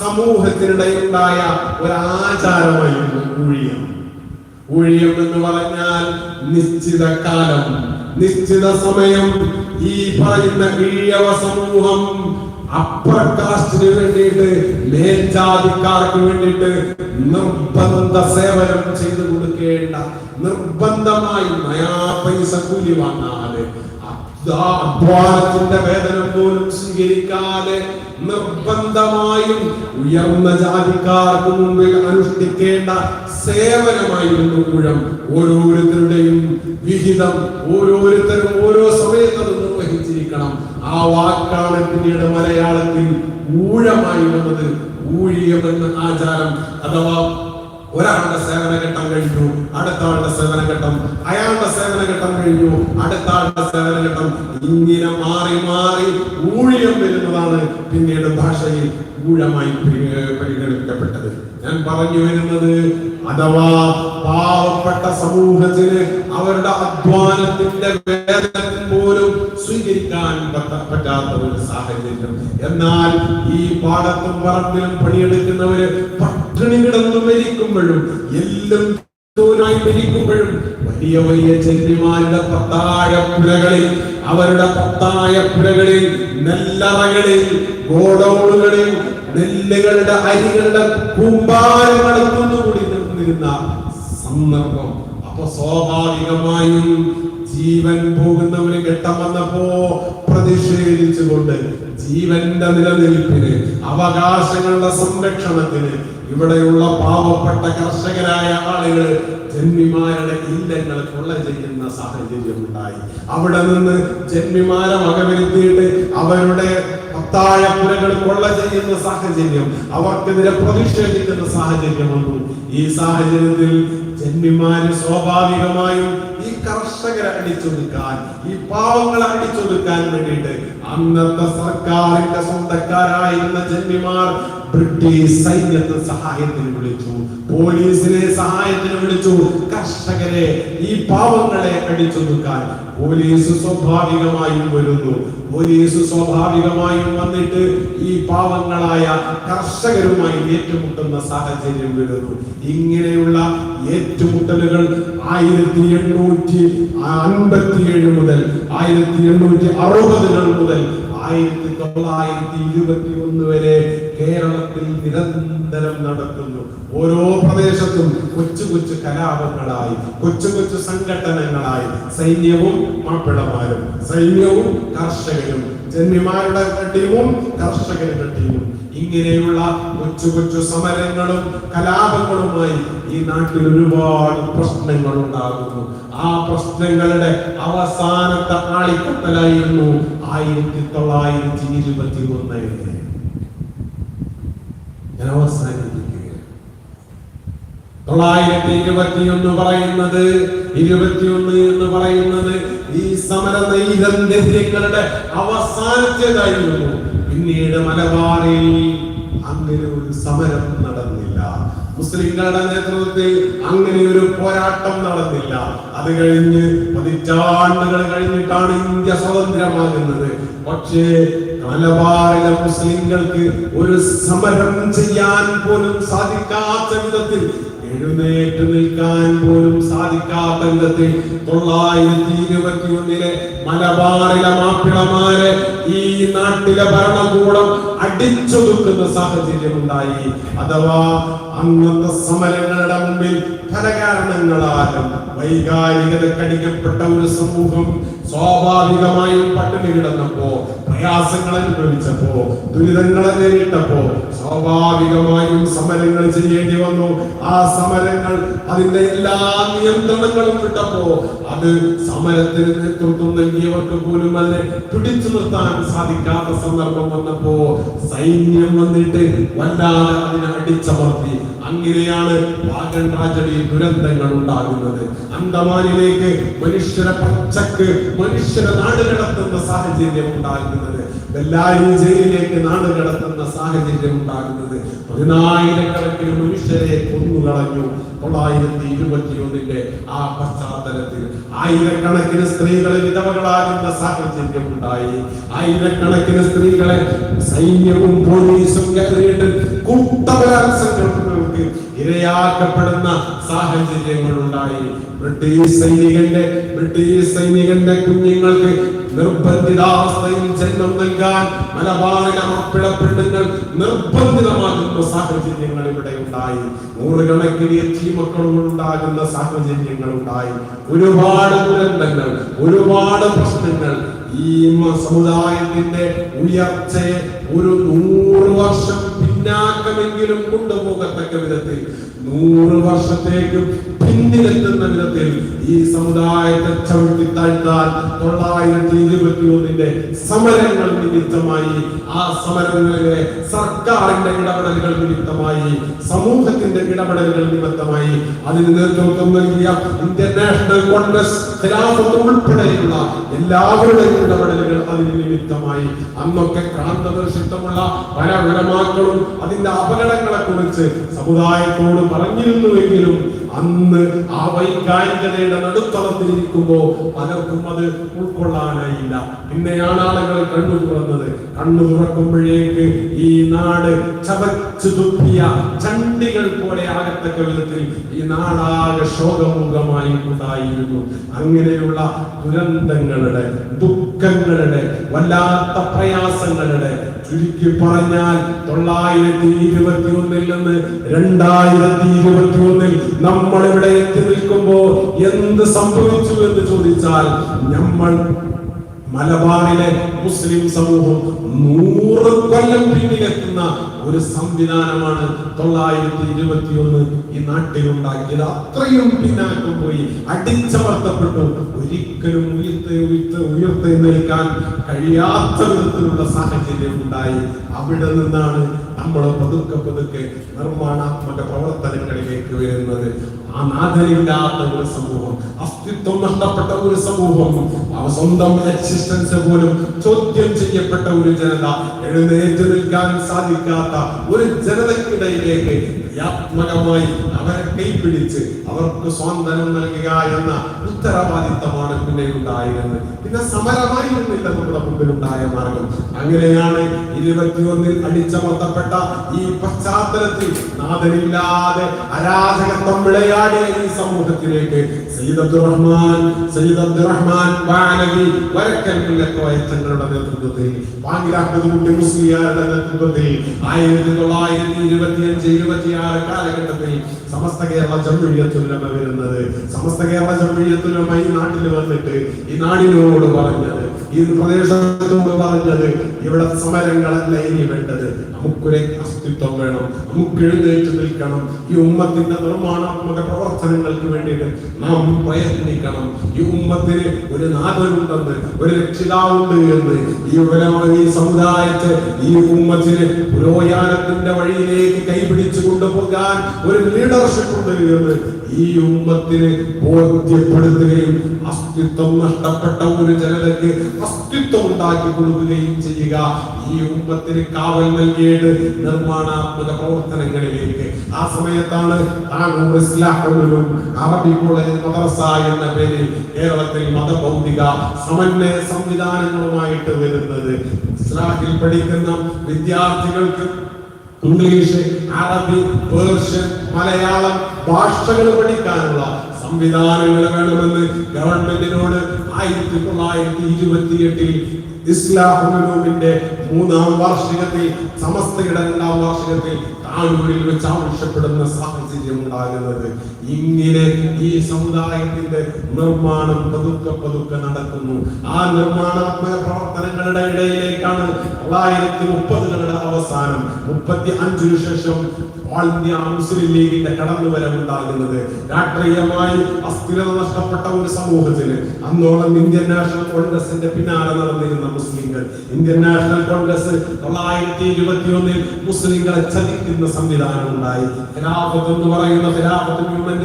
സമൂഹത്തിനിടയിലുണ്ടായ ഒരാചാരമായിരുന്നു ഊഴിയം. ഊഴിയം എന്ന് പറഞ്ഞാൽ നിശ്ചിത കാലം, നിശ്ചിത സമയം ഈ പറയുന്ന ഈഴവ സമൂഹം അപ്പർ കാസ്റ്റിന് വേണ്ടിയിട്ട്, മേൽജാതിക്കാർക്ക് വേണ്ടിയിട്ട് നിർബന്ധ സേവനം ചെയ്തു കൊടുക്കേണ്ട, നിർബന്ധമായി നയാ പൈസ കൂലി വാങ്ങാതെ, അധ്വാനത്തിന്റെ വേതനം പോലും സ്വീകരിക്കാതെ നിർബന്ധമായും ഉയർന്ന ജാതിക്കാർക്ക് മുമ്പിൽ അനുഷ്ഠിക്കേണ്ട സേവനമായിരുന്നു ഊഴം. ഓരോരുത്തരുടെയും വിഹിതം ഓരോരുത്തരും ഓരോ സമയത്ത് നിർവഹിച്ചിരിക്കണം. ആ വാക്കാണ് പിന്നീട് മലയാളത്തിൽ ഊഴമായി വന്നത്. ഊഴിയം എന്ന ആചാരം, അഥവാ ഒരാളുടെ സേവനഘട്ടം കഴിഞ്ഞു, അടുത്ത ആളുടെ സേവനഘട്ടം, അയാളുടെ സേവനഘട്ടം കഴിഞ്ഞു, അടുത്ത ആളുടെ സേവനഘട്ടം, ഇങ്ങനെ മാറി മാറി ഊഴിയം വരുന്നതാണ് പിന്നീട് ഭാഷയിൽ ഊഴമായി പരിഗണിക്കപ്പെട്ടത്. ഞാൻ പറഞ്ഞു വരുന്നത്, അഥവാ പാവപ്പെട്ട സമൂഹത്തിന് അവരുടെ അധ്വാനത്തിന്റെ വേതനം പോലും സ്വീകരിക്കാൻ പറ്റാത്ത ഒരു സാഹചര്യം. എന്നാൽ ഈ പാടത്തും പറമ്പിലും പണിയെടുക്കുന്നവര് പട്ടിണി കിടന്നു മരിക്കുമ്പോഴും, എല്ലാം മരിക്കുമ്പോഴും വലിയ വലിയ ചെന്നിമാരുടെ പത്തായപ്പുരകളിൽ, അവരുടെ പത്തായപ്പുരകളിൽ, നെല്ലറകളിൽ, ഗോഡൌണുകളിൽ നെല്ലുകളുടെ അരികളുടെ കൂമ്പാരം നടത്തുന്നുകൂടി നിന്നിരുന്ന സന്ദർഭം. അപ്പൊ സ്വാഭാവികമായും ജീവൻ പോകുന്നവന് ഘട്ടം വന്നപ്പോ പ്രതിഷേധിച്ചുകൊണ്ട് ജീവന്റെ നിലനിൽപ്പിന്, അവകാശങ്ങളുടെ സംരക്ഷണത്തിന് ഇവിടെയുള്ള പാവപ്പെട്ട കർഷകരായ ആളുകൾ ജന്മിമാരുടെ ഇല്ലങ്ങൾ കൊള്ള ചെയ്യുന്ന സാഹചര്യം ഉണ്ടായി. അവിടെ നിന്ന് ജന്മിമാരെ വകവരുത്തിയിട്ട് അവരുടെ പത്തായപ്പുരകൾ കൊള്ള ചെയ്യുന്ന സാഹചര്യം, അവർക്കെതിരെ പ്രതിഷേധിക്കുന്ന സാഹചര്യം വന്നു. ഈ സാഹചര്യത്തിൽ ജന്മിമാര് സ്വാഭാവികമായും ഈ കർഷകരെ അടിച്ചൊതുക്കാൻ, ഈ പാവങ്ങളെ അടിച്ചൊതുക്കാൻ വേണ്ടിയിട്ട് അന്നത്തെ സർക്കാരിന്റെ സ്വന്തക്കാരായിരുന്ന ജന്മിമാർ ബ്രിട്ടീഷ് സൈന്യത്തെ സഹായത്തിന് വിളിച്ചു, പോലീസിനെ സഹായത്തിന് വിളിച്ചു. കർഷകരെ, ഈ പാവങ്ങളെ അടിച്ചൊതുക്കാൻ പോലീസ് സ്വാഭാവികമായും വരുന്നു. പോലീസ് സ്വാഭാവികമായും വന്നിട്ട് ഈ പാവങ്ങളായ കർഷകരുമായി ഏറ്റുമുട്ടുന്ന സാഹചര്യം വരുന്നു. ഇങ്ങനെയുള്ള ഏറ്റുമുട്ടലുകൾ 1857 മുതൽ 1860 മുതൽ 1921 വരെ കേരളത്തിൽ നിരന്തരം നടക്കുന്നു. ഓരോ പ്രദേശത്തും കൊച്ചു കൊച്ചു കലാപങ്ങളായി, കൊച്ചു കൊച്ചു സംഘടനകളായി, സൈന്യവും മാപ്പിളമാരും, സൈന്യവും കർഷകരും, ജന്മിമാരുടെ ടീമും കർഷകരുടെ ടീമും, ഇങ്ങനെയുള്ള കൊച്ചു കൊച്ചു സമരങ്ങളും കലാപങ്ങളുമായി ഈ നാട്ടിൽ ഒരുപാട് പ്രശ്നങ്ങൾ ഉണ്ടാകുന്നു. ആ പ്രശ്നങ്ങളുടെ അവസാനത്തെ ആളിക്കത്തലായിരുന്നു 1921. ഞാൻ അവസാനിപ്പിക്കുകയാണ്. 921 പറയുന്നത്, 21 എന്ന് പറയുന്നത് ഈ സമര നൈരന്തര്യങ്ങളുടെ അവസാനത്തേതായിരുന്നു. പിന്നീട് മലബാറിൽ അങ്ങനെ ഒരു സമരം നടന്നില്ല. മുസ്ലിങ്ങളുടെ നേതൃത്വത്തിൽ അങ്ങനെ ഒരു പോരാട്ടം നടന്നില്ല. അത് കഴിഞ്ഞ് പതിറ്റാണ്ടുകൾ കഴിഞ്ഞിട്ടാണ് ഇന്ത്യ സ്വതന്ത്രമാകുന്നത്. പക്ഷേ മലബാറിലെ മുസ്ലിങ്ങൾക്ക് ഒരു സമരം ചെയ്യാൻ പോലും സാധിക്കാത്ത വിധത്തിൽ എഴുന്നേറ്റ് നിൽക്കാൻ പോലും സാധിക്കാത്ത വിധത്തിൽ 921 മലബാറിലെ മാപ്പിളമാരെ ഈ നാട്ടിലെ ഭരണകൂടം അടിച്ചൊതുക്കുന്ന സാഹചര്യം ഉണ്ടായി. അഥവാ അന്നത്തെ സമരങ്ങളുടെ മുമ്പിൽ പല കാരണങ്ങളാലും വൈകാരികത കടിക്കപ്പെട്ട ഒരു സമൂഹം സ്വാഭാവികമായും പട്ടിണി കിടന്നപ്പോ, പ്രയാസങ്ങൾ അനുഭവിച്ചപ്പോ, ദുരിതങ്ങളെ നേരിട്ടപ്പോ സ്വാഭാവികമായും സമരങ്ങൾ ചെയ്യേണ്ടി വന്നു. ആ സമരങ്ങൾ അതിന്റെ എല്ലാ നിയന്ത്രണങ്ങളും വിട്ടപ്പോ അത് സമരത്തിന് നേതൃത്വം നൽകിയവർക്ക് പോലും അതിനെ പിടിച്ചു നിർത്താൻ സാധിക്കാത്ത സന്ദർഭം വന്നപ്പോ സൈന്യം വന്നിട്ട് വല്ലാതെ അതിനെ അടിച്ചമർത്തി. അങ്ങനെയാണ് വാഗൺ ട്രാജഡി ദുരന്തങ്ങൾ ഉണ്ടാകുന്നത്. അന്തമാനിലേക്ക് മനുഷ്യരെ പച്ചക്ക് മനുഷ്യരെ നാടുകടത്തുന്ന സാഹചര്യം ഉണ്ടാകുന്നത്, ബെല്ലാരി ജയിലിലേക്ക് നാടുകടത്തുന്ന സാഹചര്യം ഉണ്ടാകുന്നത്, 10,000-കണക്കിന് മനുഷ്യരെ കൊന്നുകളഞ്ഞു 921 ആ പശ്ചാത്തലത്തിൽ. ആയിരക്കണക്കിന് സ്ത്രീകളെ വിധവകളാകുന്ന സാഹചര്യം ഉണ്ടായി. ആയിരക്കണക്കിന് സ്ത്രീകളെ സൈന്യവും പോലീസും കയറിയിട്ട് കൂട്ടബലാത്സംഗങ്ങൾക്ക് ഇരയാക്കപ്പെടുന്ന സാഹചര്യങ്ങൾ ഉണ്ടായി. ബ്രിട്ടീഷ് സൈനികന്റെ കുഞ്ഞുങ്ങൾക്ക് നിർബന്ധിതാവസ്ഥയിൽ ജന്മം നൽകാൻ മലബാറിലെ മാപ്പിള പെണ്ണുങ്ങൾ നിർബന്ധിതമാകുന്ന സാഹചര്യങ്ങൾ ഇവിടെ ഉണ്ടായി. 100-കണക്കിന് യതീമക്കളുകൾ ഉണ്ടാകുന്ന സാഹചര്യങ്ങൾ ഉണ്ടായി. ഒരുപാട് ദുരന്തങ്ങൾ, ഒരുപാട് പ്രശ്നങ്ങൾ ഈ സമുദായത്തിന്റെ ഉയർച്ചയെ ഒരു 100 വർഷം പിന്നാക്കമെങ്കിലും കൊണ്ടുപോകത്തക്ക വിധത്തിൽ, 100 വർഷത്തേക്കും പിന്നിലെത്തുന്ന വിധത്തിൽ ഈ സമുദായത്തെ ചവിട്ടി താഴ്ത്താൻ 921 സമരങ്ങൾ നിമിത്തമായി, ആ സമരങ്ങളിലെ സർക്കാരിന്റെ ഇടപെടലുകൾ നിമിത്തമായി, സമൂഹത്തിന്റെ ഇടപെടലുകൾ നിമിത്തമായി, അതിന് നേതൃത്വം നൽകിയ ഇന്ത്യൻ നാഷണൽ കോൺഗ്രസ്, ഖിലാഫത്ത് ഉൾപ്പെടെയുള്ള എല്ലാവരുടെയും ഇടപെടലുകൾ അതിന് നിമിത്തമായി. അന്നൊക്കെ ക്രാന്തദർശിത്വമുള്ള പല ഉലമാക്കളും അതിന്റെ അപകടങ്ങളെ കുറിച്ച് സമുദായത്തോട് പറഞ്ഞിരുന്നുവെങ്കിലും അന്ന് ആ വൈകാരികതയുടെ നടുത്തളത്തിലിരിക്കുമ്പോ പലർക്കും അത് ഉൾക്കൊള്ളാനായില്ല. പിന്നെയാണ് ആളുകൾ കണ്ണു തുറന്നത്. കണ്ണു തുറക്കുമ്പോഴേക്ക് ഈ നാട് ചവച്ചു തുപ്പിയ ചണ്ടികൾ പോലെ ആകത്തക്ക വിധത്തിൽ ഈ നാടാകെ ശോകമുഖമായി ഉണ്ടായിരുന്നു. അങ്ങനെയുള്ള ദുരന്തങ്ങളുടെ, ദുഃഖങ്ങളുടെ, വല്ലാത്ത പ്രയാസങ്ങളുടെ, ചുരുക്കി പറഞ്ഞാൽ 921 നിന്ന് 2021 നമ്മളിവിടെ എത്തി നിൽക്കുമ്പോ എന്ത് സംഭവിച്ചു എന്ന് ചോദിച്ചാൽ, നമ്മൾ മലബാറിലെ മുസ്ലിം സമൂഹം 100 കൊല്ലം പിന്നിലെത്തുന്ന ഒരു സംവിധാനമാണ് 921 ഈ നാട്ടിലുണ്ടാക്കിയത്. അത്രയും പിന്നാക്കം പോയി, അടിച്ചമർത്തപ്പെട്ടു. ഒരിക്കലും ഉയർത്തെഴുന്നേൽക്കാൻ കഴിയാത്ത വിധത്തിലുള്ള സാഹചര്യം ഉണ്ടായി. അവിടെ നിന്നാണ് നമ്മൾ പതുക്കെ നിർമ്മാണാത്മക പ്രവർത്തനങ്ങളിലേക്ക് വരുന്നത്. ആ നാഥനില്ലാത്ത ഒരു സമൂഹം, അസ്തിത്വം നഷ്ടപ്പെട്ട ഒരു സമൂഹം, സ്വന്തം എക്സിസ്റ്റൻസ് പോലും ചോദ്യം ചെയ്യപ്പെട്ട ഒരു ജനത, എഴുന്നേറ്റ് നിൽക്കാൻ സാധിക്കാത്ത ഒരു ജനതയ്ക്കിടയിലേക്ക് ക്രിയാത്മകമായി അവരെ കൈപിടിച്ച് അവർക്ക് സ്വാതന്ത്ര്യം നൽകുക എന്ന ഉത്തരവാദിത്തമാണ് പിന്നെ ഉണ്ടായിരുന്നത്. പിന്നെ സമരമായിരുന്നില്ല നമ്മുടെ മുമ്പിലുണ്ടായ മാർഗം. അങ്ങനെയാണ് 21 അടിച്ചമർത്തപ്പെട്ട ഈ പശ്ചാത്തലത്തിൽ നാഥനില്ലാതെ അരാജകത്വം വിളയാടിയ ഈ സമൂഹത്തിലേക്ക് സയ്യിദ് അബ്ദുറഹ്മാൻ ബാനവി വരക്കൽ തങ്ങളുടെ നേതൃത്വത്തിൽ, പാങ്ങിരാക്കുട്ടി മുസ്ലിയാരുടെ നേതൃത്വത്തിൽ 1925-26 കാലഘട്ടത്തിൽ സമസ്ത കേരള ജംഇയ്യത്തുൽ ഉലമ വരുന്നത്. സമസ്ത കേരള ജംഇയ്യത്തുൽ ഉലമ ഈ നാട്ടിൽ വന്നിട്ട് ഈ നാടിനോട് പറഞ്ഞത്, ഈ പ്രദേശത്തോട് പറഞ്ഞത്, ഇവിടെ സമരങ്ങളല്ല ഇനി വേണ്ടത്, നമുക്കൊരു അസ്തിത്വം വേണം, നമുക്ക് എഴുന്നേറ്റ് നിൽക്കണം, ഈ ഉമ്മത്തിന്റെ നിർമ്മാണാത്മക പ്രവർത്തനങ്ങൾക്ക് വേണ്ടിയിട്ട് നാം പ്രയത്നിക്കണം, ഈ ഉമ്മത്തിന് ഒരു നാഥനുണ്ടെന്ന്, ഒരു രക്ഷിതാവുണ്ട് എന്ന്, ഈ സമുദായത്തെ, ഈ ഉമ്മത്തിന് പുരോഗമനത്തിന്റെ വഴിയിലേക്ക് കൈപിടിച്ചു കൊണ്ടുപോകാൻ ഒരു ലീഡർഷിപ്പ് ഉണ്ട് എന്ന് ഈ ഉമ്മത്തിന് ബോധ്യപ്പെടുത്തുകയും അസ്തിത്വം നഷ്ടപ്പെട്ട ഒരു ജനതയ്ക്ക് അസ്തിത്വം ഉണ്ടാക്കി കൊടുക്കുകയും ചെയ്യുക. ഈ ഉമ്മത്തിന് കാവൽ നൽകിയത് നിർമ്മാണാത്മക പ്രവർത്തനങ്ങളിലേക്ക്. ആ സമയത്താണ് അറബി കോളേജ് മദ്രസ എന്ന പേരിൽ കേരളത്തിൽ മതഭൗതിക സമന്വയ സംവിധാനങ്ങളുമായിട്ട് വരുന്നത്. ഇസ്ലാമിൽ പഠിക്കുന്ന വിദ്യാർത്ഥികൾക്ക് ഇംഗ്ലീഷ്, അറബി, പേർഷ്യൻ, മലയാളം ഭാഷകൾ പഠിക്കാനുള്ള സംവിധാനങ്ങൾ വേണമെന്ന് ഗവൺമെന്റിനോട് 1928 ഇസ്ലാഹുലുവിന്റെ 3ാം വാർഷികത്തിൽ സമസ്തയുടെ 2ാം വാർഷികത്തിൽ താനൂരിൽ വെച്ച് ആവശ്യപ്പെടുന്ന സാഹചര്യം ഉണ്ടാകുന്നത്. ഇങ്ങനെ ഈ സമുദായത്തിന്റെ നിർമ്മാണം പതുക്കെ നടക്കുന്നു. ആ നിർമ്മാണാത്മക പ്രവർത്തനങ്ങളുടെ ഇടയിലേക്കാണ് 1930കളുടെ അവസാനം 35 ശേഷം ഓൾ ഇന്ത്യ മുസ്ലിം ലീഗിന്റെ കടന്നുവരവുണ്ടാകുന്നത്. രാഷ്ട്രീയമായി അസ്ഥിരത നഷ്ടപ്പെട്ട ഒരു സമൂഹത്തിന് അന്നോളം ഇന്ത്യൻ നാഷണൽ കോൺഗ്രസിന്റെ പിന്നാലെ നടന്നിരുന്ന മുസ്ലിങ്ങൾ, ഇന്ത്യൻ നാഷണൽ കോൺഗ്രസ് 1921 മുസ്ലിങ്ങളെ ചതിക്കുന്ന സംവിധാനം ഉണ്ടായി. ഖിലാഫത്ത് എന്ന് പറയുന്ന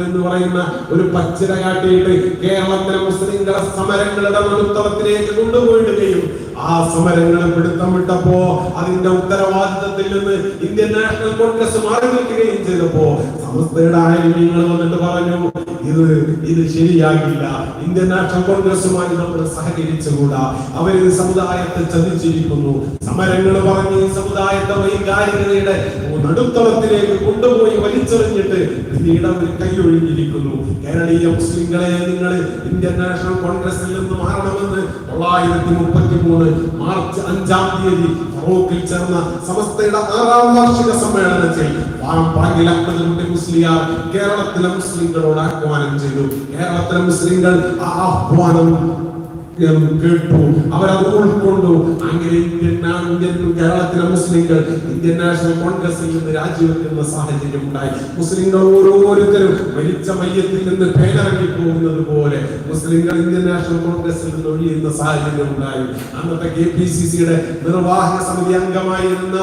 എന്ന് പറയുന്ന ഒരു പച്ചില കാട്ടിയിട്ട് കേരളത്തിലെ മുസ്ലിങ്ങളെ സമരങ്ങളുടെ നടുത്തളത്തിലേക്ക് കൊണ്ടുപോയിടുകയും ആ സമരങ്ങളെ പിടുത്തം വിട്ടപ്പോ അതിന്റെ ഉത്തരവാദിത്തത്തിൽ നിന്ന് ഇന്ത്യൻ നാഷണൽ കോൺഗ്രസ് മാറി നിൽക്കുകയും ചെയ്തപ്പോ സമസ്തയുടെ ആയിരങ്ങൾ വന്നിട്ട് പറഞ്ഞു, ഇത് ശരിയാകില്ല, ഇന്ത്യൻ നാഷണൽ കോൺഗ്രസുമായി നമ്മൾ സഹകരിച്ചുകൂടാ, അവര് സമുദായത്തെ ചതിച്ചിരിക്കുന്നു. സമരങ്ങൾ പറഞ്ഞ് സമുദായത്തെ വൈകാരികതയുടെ നടുത്തളത്തിലേക്ക് കൊണ്ടുപോയി വലിച്ചെറിഞ്ഞിട്ട് പിന്നീട് അവർ കൈയൊഴിഞ്ഞിരിക്കുന്നു. കേരളീയ മുസ്ലിങ്ങളെ നിങ്ങൾ ഇന്ത്യൻ നാഷണൽ കോൺഗ്രസിൽ നിന്ന് മാറണമെന്ന് 1933 മാർച്ച് 5-ാം തീയതി ഫറൂഖിൽ ചേർന്ന സമസ്തയുടെ 6ാം വാർഷിക സമ്മേളനത്തിൽ മുസ്ലിയാർ കേരളത്തിലെ മുസ്ലിങ്ങളോട് ആഹ്വാനം ചെയ്തു. കേരളത്തിലെ മുസ്ലിങ്ങൾ ആ ആഹ്വാനം കേട്ടു, അവരത് ഉൾക്കൊണ്ടു. അങ്ങനെ കേരളത്തിലെ മുസ്ലിങ്ങൾ ഇന്ത്യൻ നാഷണൽ കോൺഗ്രസിൽ നിന്ന് രാജിവെക്കുന്ന സാഹചര്യം ഉണ്ടായി. മുസ്ലിങ്ങൾ ഓരോരുത്തരും മരിച്ച മയ്യത്തിൽ നിന്ന് പേരിറങ്ങി പോകുന്നത് പോലെ മുസ്ലിങ്ങൾ ഇന്ത്യൻ നാഷണൽ കോൺഗ്രസിൽ നിന്ന് ഒഴിയുന്ന സാഹചര്യം ഉണ്ടായി. അന്നത്തെ KPCCയുടെ നിർവാഹക സമിതി അംഗമായിരുന്ന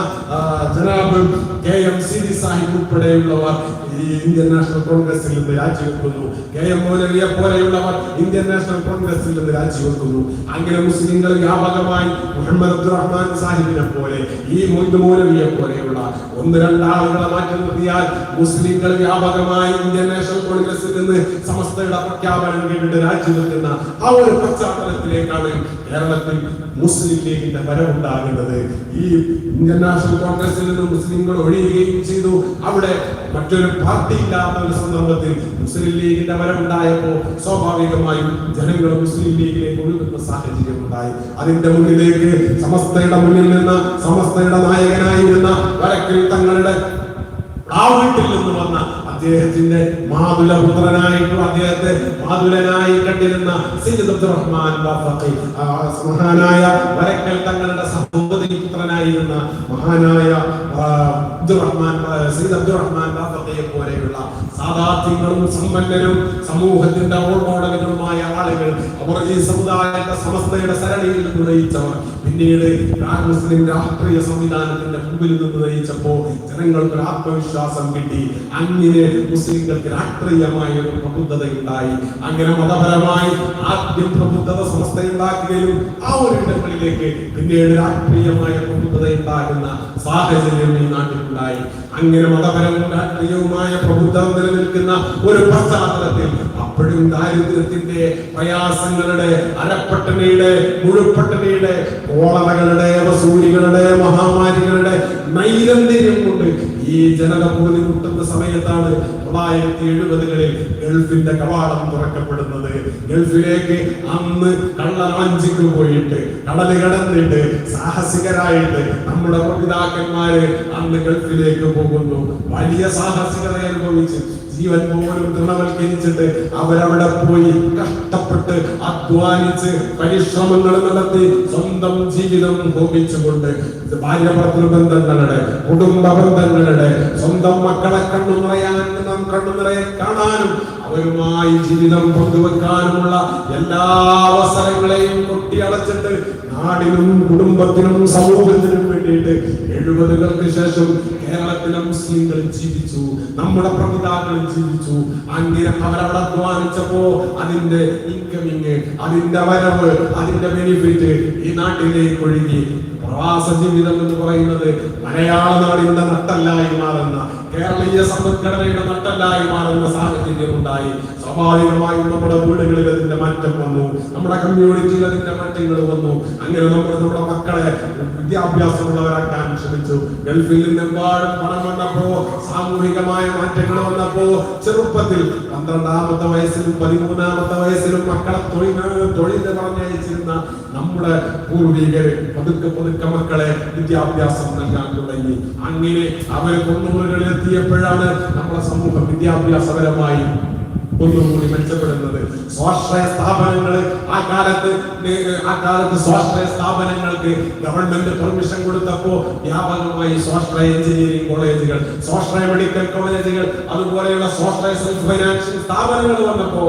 ജനാബ് KM സിദി സാഹിബ് ഉൾപ്പെടെയുള്ളവർ ഈ ഇന്ത്യൻ നാഷണൽ കോൺഗ്രസിൽ നിന്ന് രാജിവെക്കുന്നു. KM മൗലവിയെ പോലെയുള്ളവർ ഇന്ത്യൻ നാഷണൽ കോൺഗ്രസിൽ നിന്ന് രാജിവെക്കുന്നു. അങ്ങനെ മുസ്ലിങ്ങൾ വ്യാപകമായി മുഹമ്മദ് അബ്ദുറഹ്മാൻ സാഹിബിനെ പോലെ ഈ മൊയ്ത് മൗലവിയെ പോലെയുള്ള 1-2 ആളുകളെ മാറ്റി നിർത്തിയാൽ മുസ്ലിങ്ങൾ വ്യാപകമായി ഇന്ത്യൻ നാഷണൽ കോൺഗ്രസിൽ നിന്ന് സമസ്തയുടെ പ്രഖ്യാപനം കേട്ടിട്ട് രാജിവെക്കുന്ന ആ ഒരു പശ്ചാത്തലത്തിലേക്കാണ് കേരളത്തിൽ മുസ്ലിം ലീഗിന്റെ വരവുണ്ടാകുന്നത്. ഈ ഇന്ത്യൻ നാഷണൽ കോൺഗ്രസിൽ നിന്ന് മുസ്ലിങ്ങൾ ഒഴിയുകയും ചെയ്തു. അവിടെ മറ്റൊരു പാർട്ടി ഇല്ലാത്ത ഒരു സന്ദർഭത്തിൽ മുസ്ലിം ലീഗിന്റെ വരവുണ്ടായപ്പോൾ സ്വാഭാവികമായും ജനങ്ങൾ മുസ്ലിം ലീഗിലേക്ക് ഒഴുകുന്ന സാഹചര്യം ഉണ്ടായി. അതിന്റെ മുന്നിലേക്ക് സമസ്തയുടെ മുന്നിൽ നിന്ന് സമസ്തയുടെ നായകനായിരുന്ന വരക്കൽ തങ്ങളുടെ ആ വീട്ടിൽ നിന്ന് വന്ന അദ്ദേഹത്തിന്റെ മാതുലപുത്രനായിട്ടുള്ള അദ്ദേഹത്തെ മാതുലനായി കണ്ടിരുന്ന സയ്യിദ് അബ്ദുറഹ്മാൻ ബാഫഖി, മഹാനായ വരക്കൽ തങ്ങളുടെ സഹോദരി പുത്രനായിരുന്ന മഹാനായ സയ്യിദ് അബ്ദുറഹ്മാൻ ബാഫഖിയെ പോലെയുള്ള സാദാത്യങ്ങളും സമ്പന്നരും സമൂഹത്തിന്റെ റോൾ മോഡലുകളുമായ ആളുകൾ, അവർ ഈ സമുദായത്തെ സമസ്തയുടെ സരണിയിൽ നിന്ന് നയിച്ചവർ പിന്നീട് മുസ്ലിം രാഷ്ട്രീയ സംവിധാനത്തിന്റെ മുമ്പിൽ നിന്ന് നയിച്ചപ്പോൾ ജനങ്ങൾക്ക് ആത്മവിശ്വാസം കിട്ടി. അങ്ങനെ മുസ്ലിങ്ങൾക്ക് രാഷ്ട്രീയമായ ഒരു പ്രബുദ്ധതയുണ്ടായി. അങ്ങനെ മതപരമായി ആദ്യം പ്രബുദ്ധത സമസ്തയുണ്ടാക്കുകയും ആ ഒരു ഇടങ്ങളിലേക്ക് പിന്നീട് രാഷ്ട്രീയമായ പ്രബുദ്ധത ഉണ്ടാകുന്ന സാഹചര്യം ഈ നാട്ടിലുണ്ടായി. അങ്ങനെ മതപരവും രാഷ്ട്രീയവുമായ പ്രബുദ്ധത നിലനിൽക്കുന്ന ഒരു പശ്ചാത്തലത്തിൽ അപ്പോഴും ദാരിദ്ര്യത്തിന്റെ പ്രയാസങ്ങളുടെ അരപ്പട്ടണിയുടെ മുഴുപ്പട്ടണിയുടെ കോളറകളുടെ വസൂലികളുടെ മഹാമാരികളുടെ നൈരന്തര്യം കൊണ്ട് ഈ ജനത പൊളിമുട്ടുന്ന സമയത്താണ് 1970-കളിൽ ഗൾഫിന്റെ കവാടം തുറക്കപ്പെടുന്നത്. ഗൾഫിലേക്ക് അന്ന് കള്ളലാഞ്ചിക്ക് പോയിട്ട് കടല് കടന്നിട്ട് സാഹസികരായിട്ട് നമ്മുടെ പിതാക്കന്മാര് അന്ന് ഗൾഫിലേക്ക് പോകുന്നു. വലിയ സാഹസികത അനുഭവിച്ച് ജീവൻ പോലും തൃണവൽക്കരിച്ചിട്ട് അവരവിടെ പോയി കഷ്ടപ്പെട്ട് അധ്വാനിച്ച് പരിശ്രമങ്ങൾ നടത്തി സ്വന്തം ജീവിതം ഹോമിച്ചുകൊണ്ട് ഭാര്യ ഭർത്തൃ ബന്ധങ്ങളുടെ കുടുംബ ബന്ധങ്ങളുടെ സ്വന്തം മക്കളെ കണ്ണുനിറയെ കാണാനും അവരുമായി ജീവിതം പങ്കുവെക്കാനുമുള്ള എല്ലാ അവസരങ്ങളെയും കൊട്ടിയടച്ചിട്ട് നാടിനും കുടുംബത്തിനും സമൂഹത്തിനും വേണ്ടിയിട്ട് 70-കൾക്ക് ശേഷം കേരളത്തിലെ മുസ്ലിങ്ങൾ ജീവിച്ചു, നമ്മുടെ പ്രമുഖാക്കൾ ജീവിച്ചു. അങ്ങനെ അവരവിടെ അധ്വാനിച്ചപ്പോ അതിന്റെ ഇൻകമിങ്, അതിന്റെ വരവ്, അതിന്റെ ബെനിഫിറ്റ് ഈ നാട്ടിലേക്ക് ഒഴുകി. പ്രവാസ ജീവിതം എന്ന് പറയുന്നത് മലയാള നാടിന്റെ നട്ടല്ലായി മാറുന്ന കേരളീയ സമ്പദ്ഘടനയുടെ നട്ടല്ലായി മാറുന്ന സാഹചര്യം ഉണ്ടായി. സ്വാഭാവികമായും നമ്മുടെ വീടുകളിൽ അതിന്റെ മാറ്റം വന്നു, നമ്മുടെ കമ്മ്യൂണിറ്റിയിൽ അതിന്റെ മാറ്റങ്ങൾ വന്നു. അങ്ങനെ നമ്മുടെ മക്കളെ വിദ്യാഭ്യാസമുള്ളവരാക്കാൻ ശ്രമിച്ചു. ഗൾഫിൽ നിന്നെമ്പാടും പണം വന്നപ്പോ, സാമൂഹികമായ മാറ്റങ്ങൾ വന്നപ്പോ, ചെറുപ്പത്തിൽ 12-ാമത്തെ വയസ്സിലും 13-ാമത്തെ വയസ്സിലും മക്കളെ തൊഴിൽ പറഞ്ഞയച്ചിരുന്ന നമ്മുടെ പൂർവികര് പതുക്കെ മക്കളെ വിദ്യാഭ്യാസം നൽകാൻ തുടങ്ങി. അങ്ങനെ അവർ 90-കളിൽ എത്തിയപ്പോഴാണ് നമ്മുടെ സമൂഹം വിദ്യാഭ്യാസപരമായി ഒന്നുകൂടി മെച്ചപ്പെടുന്നത്. സ്വാശ്രയ സ്ഥാപനങ്ങൾ ആ കാലത്ത് സ്വാശ്രയ സ്ഥാപനങ്ങൾക്ക് ഗവൺമെന്റ് പെർമിഷൻ കൊടുത്തപ്പോ വ്യാപകമായി സ്വാശ്രയ എഞ്ചിനീയറിംഗ് കോളേജുകൾ, സ്വാശ്രയ മെഡിക്കൽ കോളേജുകൾ, അതുപോലെയുള്ള സ്വാശ്രയ സെൽഫ് ഫൈനാൻഷ്യൽ സ്ഥാപനങ്ങൾ വന്നപ്പോ,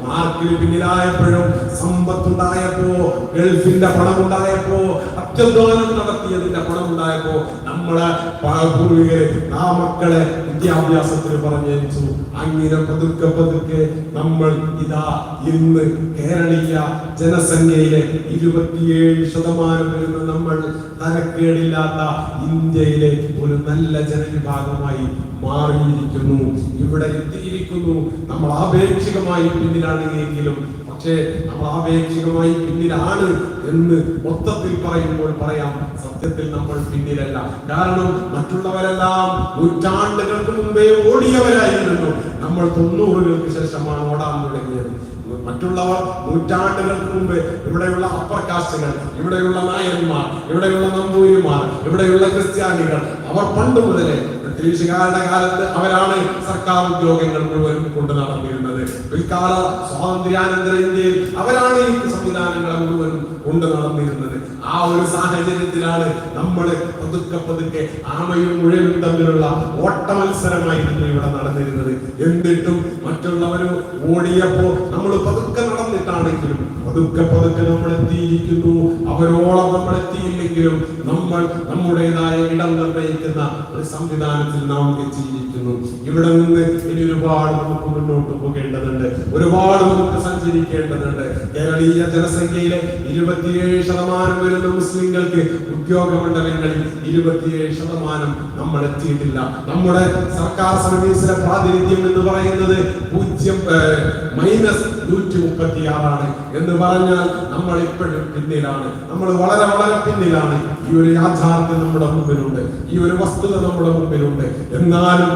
മാർക്കിന് പിന്നിലായപ്പോഴും സമ്പത്തുണ്ടായപ്പോ, ഗൾഫിന്റെ പണമുണ്ടായപ്പോ, അത്യധ്വാനം നടത്തിയതിന്റെ പണമുണ്ടായപ്പോ നമ്മളെ പൂർവികര് ആ മക്കളെ വിദ്യാഭ്യാസത്തിന് പറഞ്ഞയച്ചു. അങ്ങനെ പതുക്കെ നമ്മൾ ഇതാ ഇന്ന് കേരളീയ ജനസംഖ്യയിലെ 27% വരുന്ന നമ്മൾ തരക്കേടില്ലാത്ത ഇന്ത്യയിലെ ഒരു നല്ല ജനവിഭാഗമായി മാറിയിരിക്കുന്നു, ഇവിടെ എത്തിയിരിക്കുന്നു. നമ്മൾ ആപേക്ഷികമായി പിന്നിലാണെങ്കിലും, പക്ഷേ നമ്മൾ ആപേക്ഷികമായി പിന്നിലാണ് എന്ന് മൊത്തത്തിൽ പറയുമ്പോൾ പറയാം, സത്യത്തിൽ നമ്മൾ പിന്നിലല്ല. കാരണം മറ്റുള്ളവരെല്ലാം നൂറ്റാണ്ടുകൾക്ക് മുമ്പേ ഓടിയവരായിരുന്നു. നമ്മൾ 90-കൾക്ക് ശേഷമാണ് ഓടാൻ തുടങ്ങിയത്. മറ്റുള്ളവർ നൂറ്റാണ്ടുകൾക്ക് മുമ്പ് ഇവിടെയുള്ള അപ്പർ കാസ്റ്റുകൾ, ഇവിടെയുള്ള നായന്മാർ, ഇവിടെയുള്ള നമ്പൂരിമാർ, ഇവിടെയുള്ള ക്രിസ്ത്യാനികൾ, അവർ പണ്ട് മുതലേ ബ്രിട്ടീഷുകാരുടെ കാലത്ത് അവരാണ് സർക്കാർ ഉദ്യോഗങ്ങൾ മുഴുവൻ കൊണ്ട് നടന്നിരുന്നത്. പിൽക്കാല സ്വാതന്ത്ര്യാനന്തര ഇന്ത്യയിൽ അവരാണ് ഈ സംവിധാനങ്ങളെ മുഴുവൻ കൊണ്ട് നടന്നിരുന്നത്. ആ ഒരു സാഹചര്യത്തിലാണ് നമ്മൾ പതുക്കെ ആമയും മുഴലും തമ്മിലുള്ള ഓട്ട മത്സരമായിരുന്നു ഇവിടെ നടന്നിരുന്നത്. എന്നിട്ടും മറ്റുള്ളവരും ഓടിയപ്പോ നമ്മൾ പതുക്കെ നടന്നിട്ടാണെങ്കിലും പതുക്കെ നമ്മൾ എത്തിയിരിക്കുന്നു. അവരോളം നമ്മൾ എത്തിയില്ലെങ്കിലും നമ്മൾ നമ്മുടേതായ ഇടം നിർണ്ണയിക്കുന്ന ഒരു സംവിധാനത്തിൽ നാം എത്തിയിരിക്കുന്നു. ഇവിടെ നിന്ന് ഇനി ഒരുപാട് നമുക്ക് മുന്നോട്ട് പോകേണ്ടതുണ്ട്, ഒരുപാട് നമുക്ക് സഞ്ചരിക്കേണ്ടതുണ്ട്. കേരളീയ ജനസംഖ്യയിലെ 27% വരുന്ന മുസ്ലിങ്ങൾക്ക് ഉദ്യോഗമണ്ഡലങ്ങളിൽ 27% നമ്മൾ എത്തിയിട്ടില്ല. നമ്മുടെ സർക്കാർ സർവീസിലെ പ്രാതിനിധ്യം എന്ന് പറയുന്നത് -136 എന്ന് പറഞ്ഞാൽ നമ്മൾ ഇപ്പോഴും പിന്നിലാണ്, നമ്മൾ വളരെ പിന്നിലാണ്. ഈ ഒരു യാഥാർത്ഥ്യം നമ്മുടെ മുമ്പിലുണ്ട്, ഈ ഒരു വസ്തുത നമ്മുടെ മുമ്പിലുണ്ട്. എന്നാലും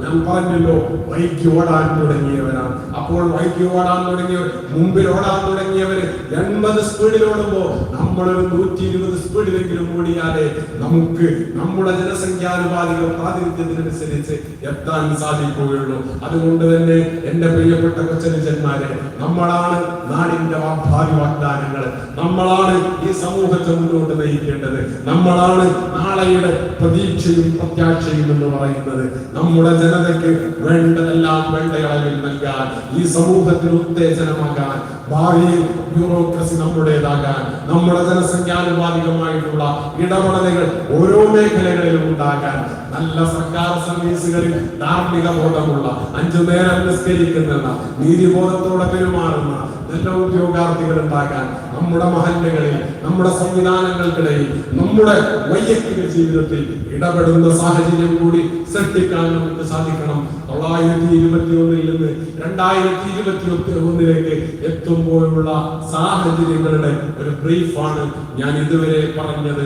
ഞാൻ പറഞ്ഞല്ലോ, വൈകി ഓടാൻ തുടങ്ങിയവരാണ്. അപ്പോൾ വൈകി ഓടാൻ തുടങ്ങിയവർ, മുമ്പിൽ ഓടാൻ തുടങ്ങിയവര് 80 സ്പീഡിൽ ഓടുമ്പോ നമ്മളൊരു 120 സ്പീഡിലെങ്കിലും ഓടിയാലേ നമുക്ക് നമ്മുടെ ജനസംഖ്യാനുപാതിക പ്രാതിനിധ്യത്തിനനുസരിച്ച് എത്താൻ സാധിക്കുകയുള്ളൂ. അതുകൊണ്ട് തന്നെ എന്റെ പ്രിയപ്പെട്ട കൊച്ചനുജന്മാരെ, നമ്മളാണ് നാടിന്റെ ഭാവി വാഗ്ദാനങ്ങൾ, നമ്മളാണ് ഈ സമൂഹത്തെ മുന്നോട്ട് നയിക്കേണ്ടത്, നമ്മളാണ് നാളെയുടെ പ്രതീക്ഷയും പ്രത്യാശയും എന്ന് പറയുന്നത്. നമ്മുടെ ജനതയ്ക്ക് വേണ്ടതെല്ലാം വേണ്ട അളവിൽ നൽകാൻ, ഈ സമൂഹത്തിന് ഉത്തേജനമാകാൻ, ഭാവിയിൽ ബ്യൂറോക്രസി നമ്മുടേതാകാൻ, നമ്മുടെ ജനസംഖ്യാനുപാതികമായിട്ടുള്ള ഇടപെടലുകൾ ഓരോ മേഖലകളിലും ഉണ്ടാകാൻ, നല്ല സർക്കാർ സർവീസുകളിൽ ധാർമ്മിക ബോധമുള്ള, 5 നേരം നിസ്കരിക്കുന്ന, നീതിബോധത്തോടെ പെരുമാറുന്ന നല്ല ഉദ്യോഗാർത്ഥികൾ ഉണ്ടാകാൻ, നമ്മുടെ മഹല്ലുകളിൽ, നമ്മുടെ സംവിധാനങ്ങൾക്കിടയിൽ, നമ്മുടെ വൈയക്തിക ജീവിതത്തിൽ ഇടപെടുന്ന സാഹചര്യം കൂടി സൃഷ്ടിക്കാൻ നമുക്ക് സാധിക്കണം. 1921 നിന്ന് 2021 എത്തുമ്പോഴുള്ള സാഹചര്യങ്ങളുടെ ഒരു ബ്രീഫാണ് ഞാൻ ഇതുവരെ പറഞ്ഞത്.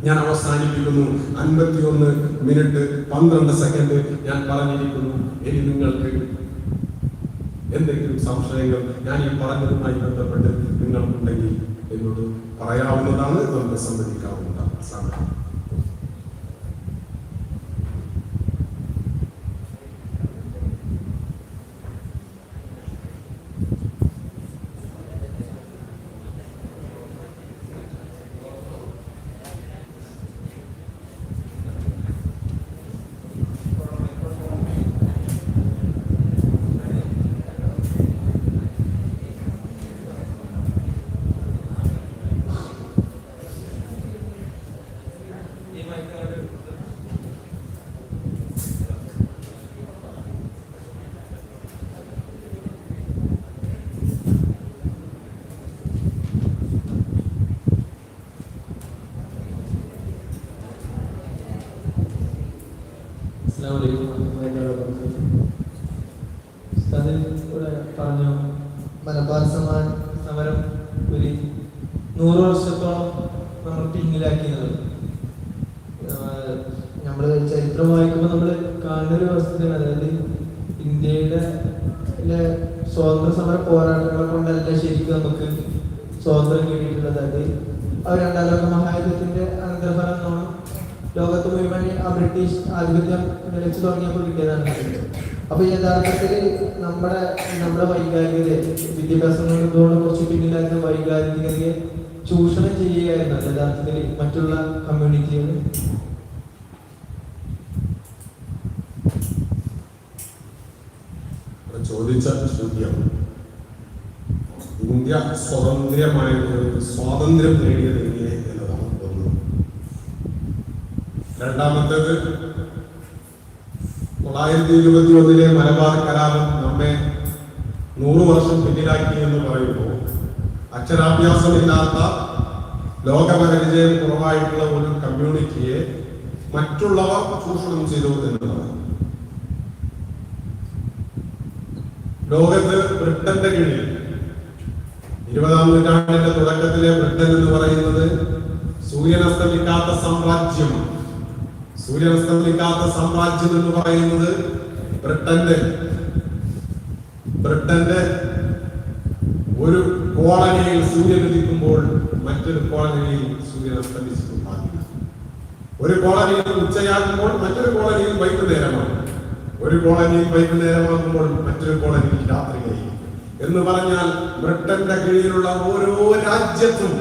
ഞാൻ അവസാനിപ്പിക്കുന്നു. 51 മിനിറ്റ് 12 സെക്കൻഡ് ഞാൻ പറഞ്ഞിരിക്കുന്നു. ഇനി നിങ്ങൾക്ക് എന്തെങ്കിലും സംശയങ്ങൾ ഞാൻ ഈ പറഞ്ഞതുമായി ബന്ധപ്പെട്ട് നിങ്ങൾക്കുണ്ടെങ്കിൽ എന്നോട് പറയാവുന്നതാണ്, നമുക്ക് സംവദിക്കാവുന്നതാണ്. മലബാർ സമരം ഒരു 100 വർഷത്തോളം നമ്മൾ പിന്നിലാക്കിയത്. നമ്മൾ ചരിത്രം വായിക്കുമ്പോൾ നമ്മൾ കാണുന്ന ഒരു വസ്തുതയാണ്. അതായത് ഇന്ത്യയുടെ സ്വാതന്ത്ര്യ സമര പോരാട്ടങ്ങളെ കൊണ്ടല്ല ശരിക്കും നമുക്ക് സ്വാതന്ത്ര്യം കിട്ടിയിട്ടുള്ളത്. അത് രണ്ടാം ലോക മഹായുദ്ധത്തിന്റെ അനന്തരഫലം നമ്മൾ ലോകത്ത് മുഴുവൻ ആ ബ്രിട്ടീഷ് ആധിപത്യം നിലച്ചു തുടങ്ങിയപ്പോൾ കിട്ടിയതാണ്. അപ്പൊ യഥാർത്ഥത്തിൽ നമ്മുടെ വൈകാരികതയെ, വിദ്യാഭ്യാസം കൊണ്ടുകൊണ്ട് കുറച്ച് പിന്നിലാക്കുന്ന വൈകാരികതയെ ചൂഷണം ചെയ്യുകയായിരുന്നു യഥാർത്ഥത്തിൽ മറ്റുള്ള കമ്മ്യൂണിറ്റികൾ. ചോദിച്ച ചോദ്യം ഇന്ത്യ സ്വാതന്ത്ര്യം നേടിയത് എങ്ങനെ എന്നതാണ് ഒന്ന്. രണ്ടാമത്തേത് 1921 മലബാർ കലാപം നമ്മെ 100 വർഷം പിന്നിലാക്കി എന്ന് പറയുമ്പോൾ അക്ഷരാഭ്യാസമില്ലാത്ത ലോകപരിചയം കുറവായിട്ടുള്ള ഒരു കമ്മ്യൂണിറ്റിയെ മറ്റുള്ളവർ ചൂഷണം ചെയ്തു എന്നതാണ്. ലോകത്ത് ബ്രിട്ടന്റെ കീഴിൽ 20-ാം നൂറ്റാണ്ടിന്റെ തുടക്കത്തിലെ ബ്രിട്ടൻ എന്ന് പറയുന്നത് സൂര്യനസ്തമിക്കാത്ത സാമ്രാജ്യമാണ്. സൂര്യനസ്തമിക്കാത്ത സാമ്രാജ്യം എന്ന് പറയുന്നത് ബ്രിട്ടന്റെ ഒരു കോളനിയിൽ സൂര്യൻ ഉദിക്കുമ്പോൾ മറ്റൊരു കോളനിയിൽ സൂര്യൻ അസ്തമിച്ചിട്ടുണ്ടാകില്ല. ഒരു കോളനിയിൽ ഉച്ചയാകുമ്പോൾ മറ്റൊരു കോളനിയിൽ വൈകുന്നേരമാണ്. ഒരു കോളനിയിൽ വൈകുന്നേരമാകുമ്പോൾ മറ്റൊരു കോളനിയിൽ രാത്രിയായി എന്ന് പറഞ്ഞാൽ ബ്രിട്ടന്റെ കീഴിലുള്ള ഓരോ രാജ്യത്തും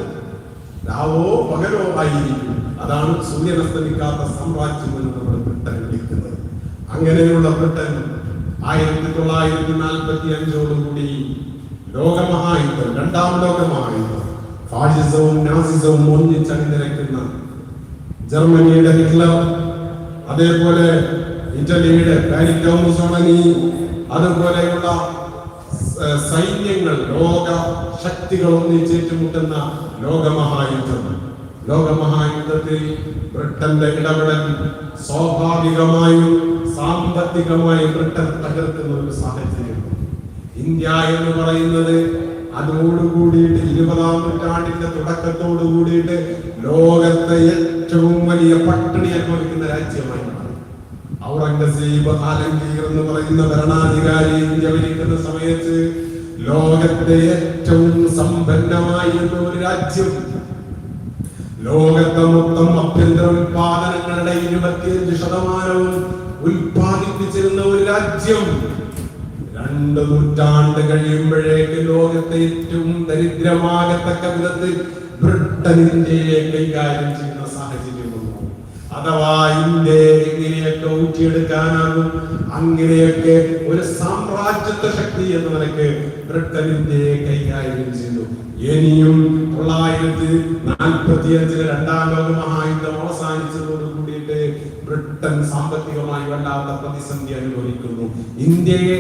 രാവോ പകലോ ആയിരിക്കും. അതാണ് സൂര്യനസ്തമിക്കാത്ത സാമ്രാജ്യം എന്ന് നമ്മൾ ബ്രിട്ടൻ വിളിക്കുന്നത്. അങ്ങനെയുള്ള ബ്രിട്ടൻ 1945 ലോകമഹായുദ്ധം, 2-ാം ലോകമഹായുദ്ധം, ഫാഷിസവും നാസിസവും ഒന്നിച്ചണിനിരക്കുന്ന ജർമ്മനിയുടെ ഹിറ്റ്ലർ, അതേപോലെ ഇറ്റലിയുടെ ബെനിറ്റോ മുസോളിനി, അതുപോലെയുള്ള സൈന്യങ്ങൾ, ലോക ശക്തികൾ ഒന്നിച്ചേറ്റുമുട്ടുന്ന ലോകമഹായുദ്ധത്തിൽ ബ്രിട്ടന്റെ ഇടപെടൽ സ്വാഭാവികമായും സാമ്പത്തികമായും ബ്രിട്ടൻ തകർക്കുന്ന ഒരു സാഹചര്യം. ഇന്ത്യ എന്ന് പറയുന്നത് അതോടുകൂടിയിട്ട് 20-ാം നൂറ്റാണ്ടിന്റെ തുടക്കത്തോടു കൂടിയിട്ട് ലോകത്തെ ഏറ്റവും വലിയ പട്ടിണി അനുഭവിക്കുന്ന രാജ്യമായി മാറി. ഔറംഗസീബ്, ആലംഗീർ എന്ന് പറയുന്ന ഭരണാധികാരി ഇന്ത്യ ഭരിക്കുന്ന സമയത്ത് ലോകത്തെ ഏറ്റവും സമ്പന്നമായിരുന്ന ഒരു രാജ്യം, ലോകത്തെ മൊത്തം ആഭ്യന്തര ഉൽപാദനങ്ങളുടെ 25% ഉൽപാദിപ്പിച്ചിരുന്ന ഒരു രാജ്യം 2 നൂറ്റാണ്ട് കഴിയുമ്പോഴേക്ക് ലോകത്തെ ഏറ്റവും ദരിദ്രമാകത്തക്ക വിധത്തിൽ ബ്രിട്ടൻ ഇന്ത്യയെ കൈകാര്യം ചെയ്യുന്ന സാഹചര്യം വന്നു. അഥവാ ഇന്ത്യയെ എങ്ങനെയൊക്കെ ഊറ്റിയെടുക്കാനാകും, അങ്ങനെയൊക്കെ ഒരു സാമ്രാജ്യത്വ ശക്തി എന്ന നിലയ്ക്ക് ബ്രിട്ടൻ ഇന്ത്യയെ കൈകാര്യം ചെയ്തു. ഇനിയും 1945 2-ാം ലോക മഹായുദ്ധം അവസാനിച്ചതോട് കൂടിയിട്ട് ബ്രിട്ടൻ സാമ്പത്തികമായി വല്ലാത്ത പ്രതിസന്ധി അനുഭവിക്കുന്നു. ഇന്ത്യയെ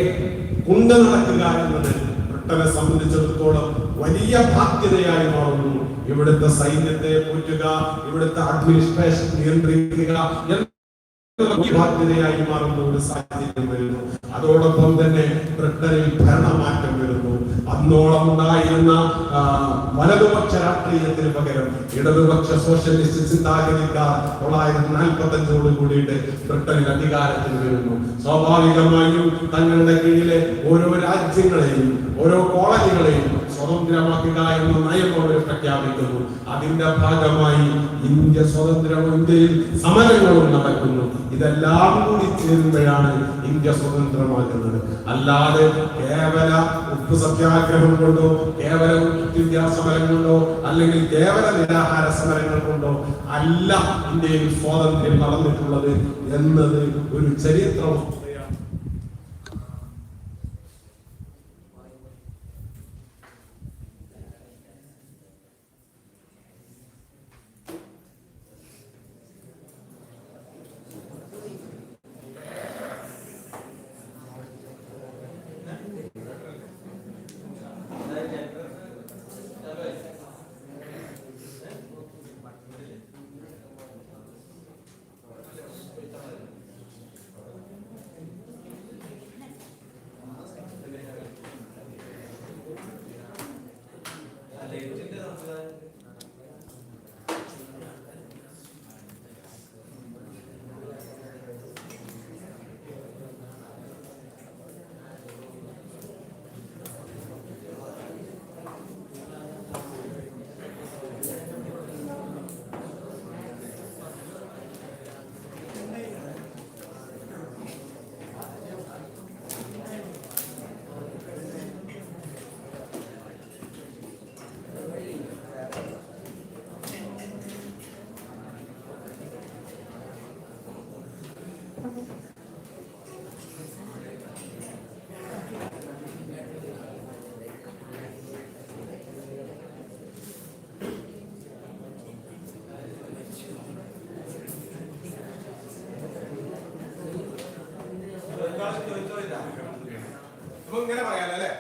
കൊണ്ടു നടക്കുക എന്നത് ബ്രിട്ടനെ സംബന്ധിച്ചിടത്തോളം വലിയ ബാധ്യതയായി മാറുന്നു. ഇവിടുത്തെ സൈന്യത്തെ പോറ്റുക, ഇവിടുത്തെ അഡ്മിനിസ്ട്രേഷൻ നിയന്ത്രിക്കുക ബാധ്യതയായി മാറുന്ന ഒരു സാഹചര്യം വരുന്നു. അതോടൊപ്പം തന്നെ ബ്രിട്ടനിൽ ഭരണമാറ്റം വരുന്നു. അന്നോളം ഉണ്ടായിരുന്ന വലതുപക്ഷ രാഷ്ട്രീയത്തിന് പകരം ഇടതുപക്ഷ സോഷ്യലിസ്റ്റ് ചിന്താഗതിക്കാർ 1945 കൂടിയിട്ട് ബ്രിട്ടനിൽ അധികാരത്തിൽ വരുന്നു. സ്വാഭാവികമായും തങ്ങളുടെ കീഴിലെ ഓരോ രാജ്യങ്ങളെയും ഓരോ കോളനികളെയും സ്വതന്ത്രമാക്കുക എന്ന നയം അവർ പ്രഖ്യാപിക്കുന്നു. അതിന്റെ ഭാഗമായി ഇന്ത്യയിൽ സമരങ്ങളും നടക്കുന്നു. ഇതെല്ലാം കൂടി ചേരുമ്പോഴാണ് ഇന്ത്യ സ്വതന്ത്രമാക്കുന്നത്. അല്ലാതെ കേവല ഉപ്പ് സത്യാഗ്രഹം കൊണ്ടോ കേവല വിദ്യാ സമരം കൊണ്ടോ അല്ലെങ്കിൽ കേവല നിരാഹാര സമരങ്ങൾ കൊണ്ടോ അല്ല ഇന്ത്യയിൽ സ്വാതന്ത്ര്യം നടന്നിട്ടുള്ളത് എന്നത് ഒരു ചരിത്ര വസ്തുതയാണ്. അപ്പൊ ഇങ്ങനെ പറയാലോ അല്ലെ?